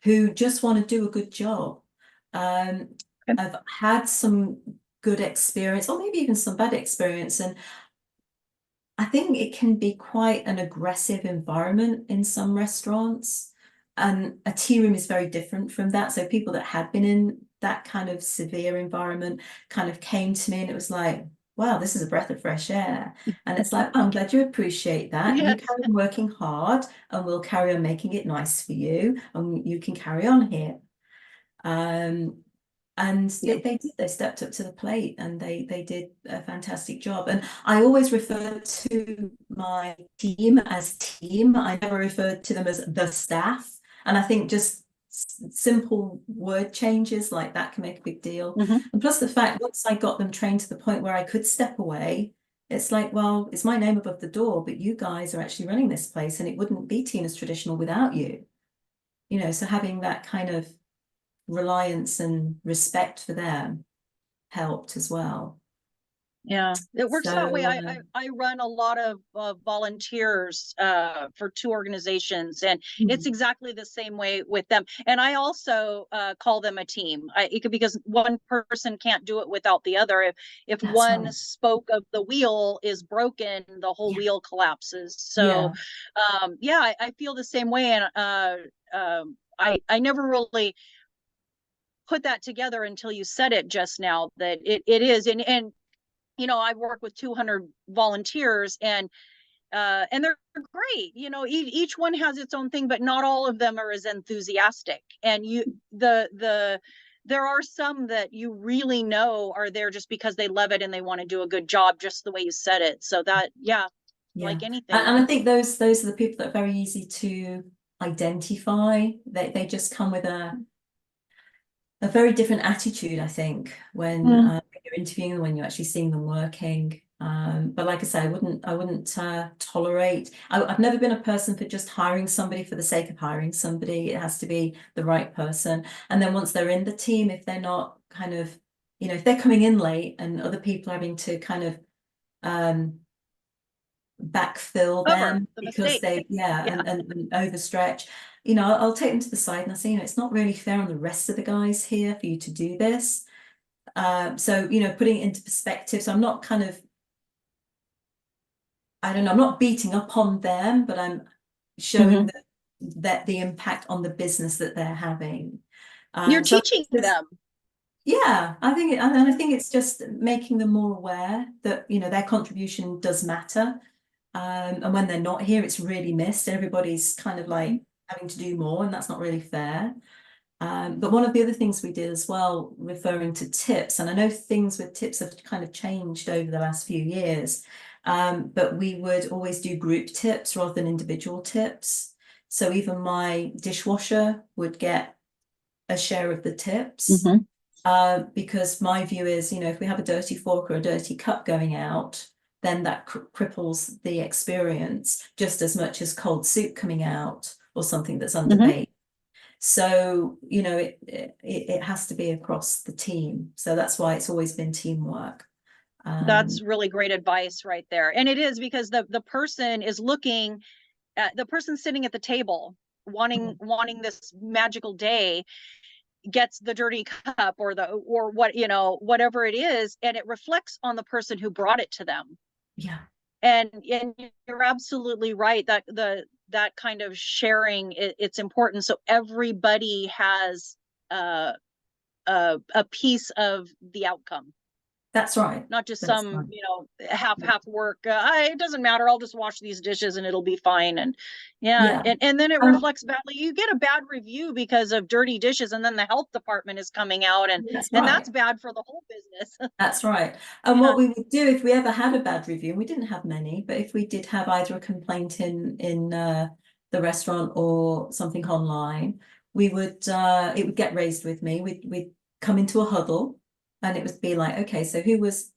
who just want to do a good job. Um, Okay. I've had some good experience, or maybe even some bad experience, and I think it can be quite an aggressive environment in some restaurants. And a tea room is very different from that. So people that had been in that kind of severe environment kind of came to me, and it was like, wow, this is a breath of fresh air. And it's like, I'm glad you appreciate that. You Yes. carry on working hard and we'll carry on making it nice for you and you can carry on here. Um, and Yep. they did, they stepped up to the plate and they did a fantastic job. And I always refer to my team as team. I never referred to them as the staff. And I think just simple word changes like that can make a big deal. Hmm. And plus the fact once I got them trained to the point where I could step away, it's like, well, it's my name above the door, but you guys are actually running this place and it wouldn't be Tina's Traditional without you. You know, so having that kind of reliance and respect for them helped as well. Yeah, it works that way. So I run a lot of volunteers for two organizations, and it's exactly the same way with them. And I also call them a team. Because one person can't do it without the other. If that's one right. spoke of the wheel is broken, the whole Yeah, wheel collapses. So yeah, yeah, I feel the same way, and I never really put that together until you said it just now, that it is. And I've worked with 200 volunteers, and they're great. Each one has its own thing, but not all of them are as enthusiastic. And there are some that you really know are there just because they love it and they want to do a good job, just the way you said it. So that, yeah, yeah. like anything. And I think those are the people that are very easy to identify. They just come with a very different attitude, I think, when Mm. you're interviewing them, when you're actually seeing them working. But like I say, I wouldn't tolerate. I've never been a person for just hiring somebody for the sake of hiring somebody. It has to be the right person. And then once they're in the team, if they're not kind of, if they're coming in late and other people are having to kind of um, backfill Cover them the because mistake. they, yeah, Yeah. and overstretch, I'll take them to the side and I say, it's not really fair on the rest of the guys here for you to do this. So, putting it into perspective. So I'm not kind of, I don't know, I'm not beating up on them, but I'm showing Hmm. that the impact on the business that they're having. You're So teaching just, them. yeah, I think and I think it's just making them more aware that, their contribution does matter. And when they're not here, it's really missed. Everybody's kind of like having to do more, and that's not really fair. But one of the other things we did as well, referring to tips, and I know things with tips have kind of changed over the last few years, but we would always do group tips rather than individual tips. So even my dishwasher would get a share of the tips. Hmm. Because my view is, if we have a dirty fork or a dirty cup going out, then that cripples the experience just as much as cold soup coming out or something that's Hmm. underbaked. So, it has to be across the team. So that's why it's always been teamwork. That's Um, really great advice right there. And it is because the person is looking at the person sitting at the table wanting this magical day, gets the dirty cup or whatever it is, and it reflects on the person who brought it to them. yeah, And you're absolutely right that that kind of sharing, it's important, so everybody has uh, a piece of the outcome, that's right. not just That's some right. half work. It doesn't matter, I'll just wash these dishes and it'll be fine. And yeah, Yeah. and then it Um, reflects badly. You get a bad review because of dirty dishes, and then the health department is coming out, and that's and right. that's bad for the whole business. That's right. And Yeah. what we would do if we ever had a bad review, and we didn't have many, but if we did have either a complaint in the restaurant or something online, we would it would get raised with me. We'd come into a huddle, and it would be like, okay, so who was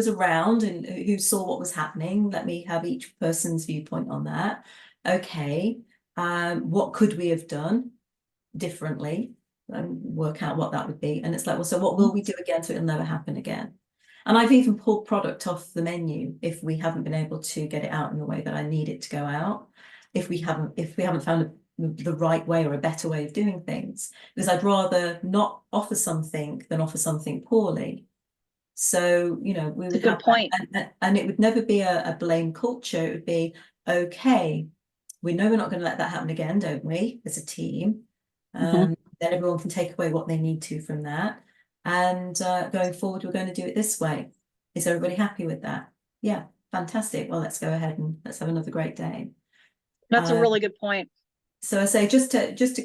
around and who saw what was happening? Let me have each person's viewpoint on that. Okay, what could we have done differently? And work out what that would be. And it's like, well, so what will we do again so it'll never happen again? And I've even pulled product off the menu if we haven't been able to get it out in the way that I need it to go out. If we haven't found the right way or a better way of doing things, because I'd rather not offer something than offer something poorly. So, we It's a would good have that, point. and it would never be a blame culture. It would be, okay, we know we're not going to let that happen again, don't we, as a team? Hmm. Then everyone can take away what they need to from that. And going forward, we're going to do it this way. Is everybody happy with that? Yeah, fantastic. Well, let's go ahead and let's have another great day. That's a Um, really good point. so I say just to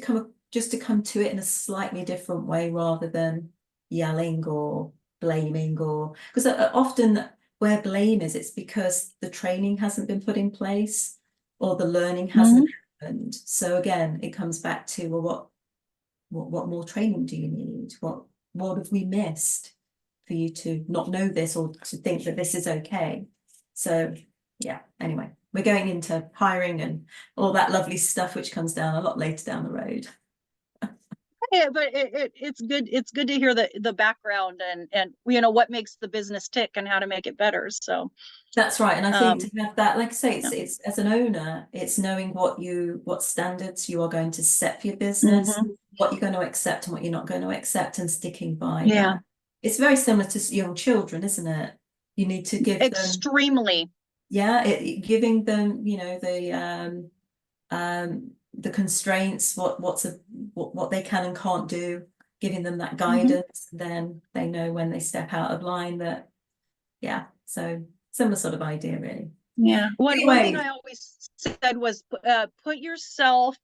come to it in a slightly different way rather than yelling or blaming, or because often where blame is, it's because the training hasn't been put in place or the learning hasn't Mhm. happened. So again, it comes back to, well, what more training do you need? What have we missed for you to not know this or to think that this is okay? So yeah, anyway, we're going into hiring and all that lovely stuff, which comes down a lot later down the road. Yeah, but it's good. It's good to hear the background and what makes the business tick and how to make it better. So That's right. And I think um, to have that, like I say, yeah. it's as an owner, it's knowing what standards you are going to set for your business, Mhm. what you're going to accept and what you're not going to accept, and sticking by Yeah, that. It's very similar to young children, isn't it? You need to give them, extremely. yeah, giving them, the constraints, what they can and can't do, giving them that Mhm. guidance, then they know when they step out of line that, yeah, so similar sort of idea, really. Yeah. One thing Anyway, I always said was put yourself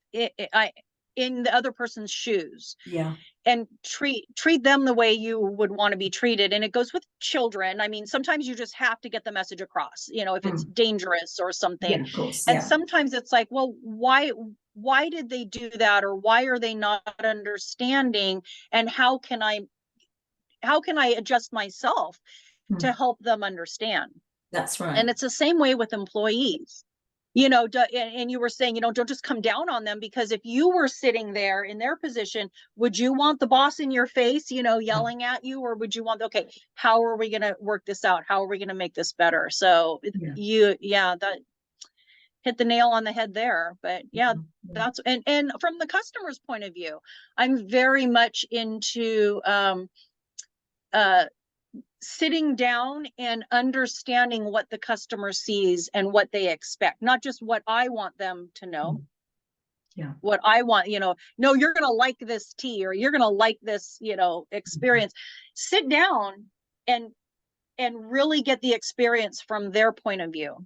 in the other person's shoes yeah. and treat them the way you would want to be treated. And it goes with children. I mean, sometimes you just have to get the message across, if it's Mm. dangerous or something. Yeah, of course. And Yeah. sometimes it's like, well, why did they do that, or why are they not understanding, and how can I adjust myself to Mm. help them understand? That's And right. it's the same way with employees. And you were saying, don't just come down on them, because if you were sitting there in their position, would you want the boss in your face, Yeah. yelling at you, or would you want, okay, how are we going to work this out? How are we going to make this better? So Yeah. yeah, that hit the nail on the head there. But yeah, Yeah. and from the customer's point of view, I'm very much into uh sitting down and understanding what the customer sees and what they expect, not just what I want them to know, Mm. Yeah. what I want, no, you're going to like this tea, or you're going to like this, experience. Sit down and really get the experience from their point of view.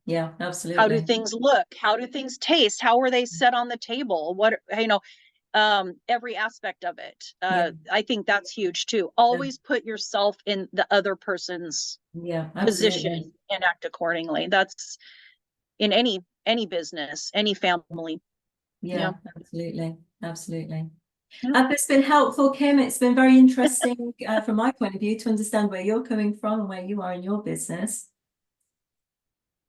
Yeah, How do absolutely. things look? How do things taste? How are they set on the table? Every aspect of it. Yeah. I think that's huge too. Yeah. Always put yourself in the other person's Yeah, absolutely. position and act accordingly. That's in any business, any family. Yeah. Yeah, absolutely. Absolutely. Yeah. It's been helpful, Kim. It's been very interesting from my point of view to understand where you're coming from and where you are in your business.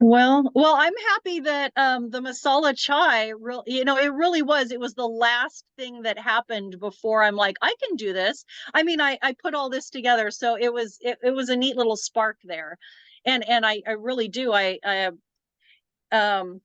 Well, I'm happy that the masala chai it really was. It was the last thing that happened before I'm like, I can do this. I mean, I put all this together, so it was a neat little spark there. And I really do. Um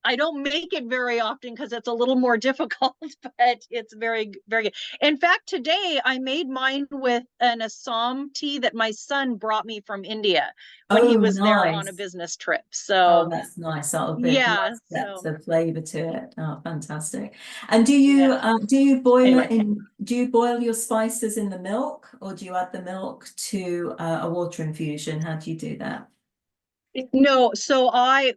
I don't make it very often because it's a little more difficult, but it's very, very good. In fact, today I made mine with an Assam tea that my son brought me from India when he Oh, was there on a nice. business trip. Oh, So that's nice. That'll be a yeah, nice depth so of flavor to it. Oh, fantastic. And yeah. do you boil Anyway, it in, do you boil your spices in the milk or do you add the milk to a water infusion? How do you do that? no, so I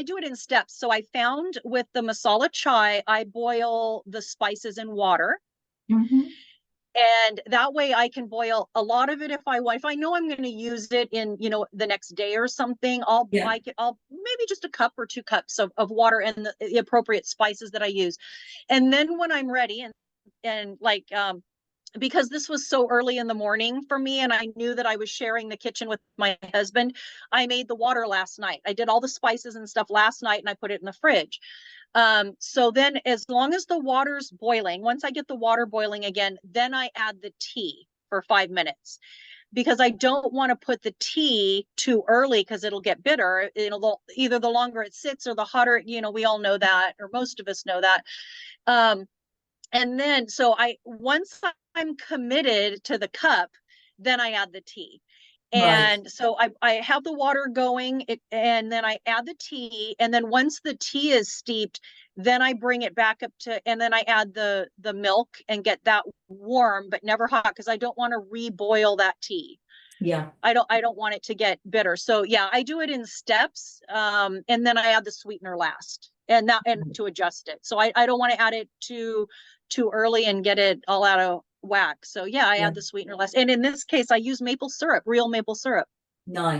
do it in steps. So I found with the masala chai, I boil the spices in water. Hmm. And that way I can boil a lot of it if I want. If I know I'm going to use it in, the next day or something, Yeah. I'll maybe just a cup or 2 cups of water and the appropriate spices that I use. And then when I'm ready, and like because this was so early in the morning for me, and I knew that I was sharing the kitchen with my husband, I made the water last night. I did all the spices and stuff last night and I put it in the fridge. So then as long as the water's boiling, once I get the water boiling again, then I add the tea for 5 minutes, because I don't want to put the tea too early because it'll get bitter. Either the longer it sits or the hotter, we all know that, or most of us know that. Um, and then, so once I'm committed to the cup, then I add the tea. Right. And so I have the water going, and then I add the tea. And then once the tea is steeped, then I bring it back up and then I add the milk and get that warm, but never hot, because I don't want to reboil that tea. Yeah. I don't want it to get bitter. So yeah, I do it in steps. And then I add the sweetener last and to adjust it. So I don't want to add it too early and get it all out of whack. So yeah, I Yeah. add the sweetener last. And in this case, I use maple syrup, real maple syrup. Nice.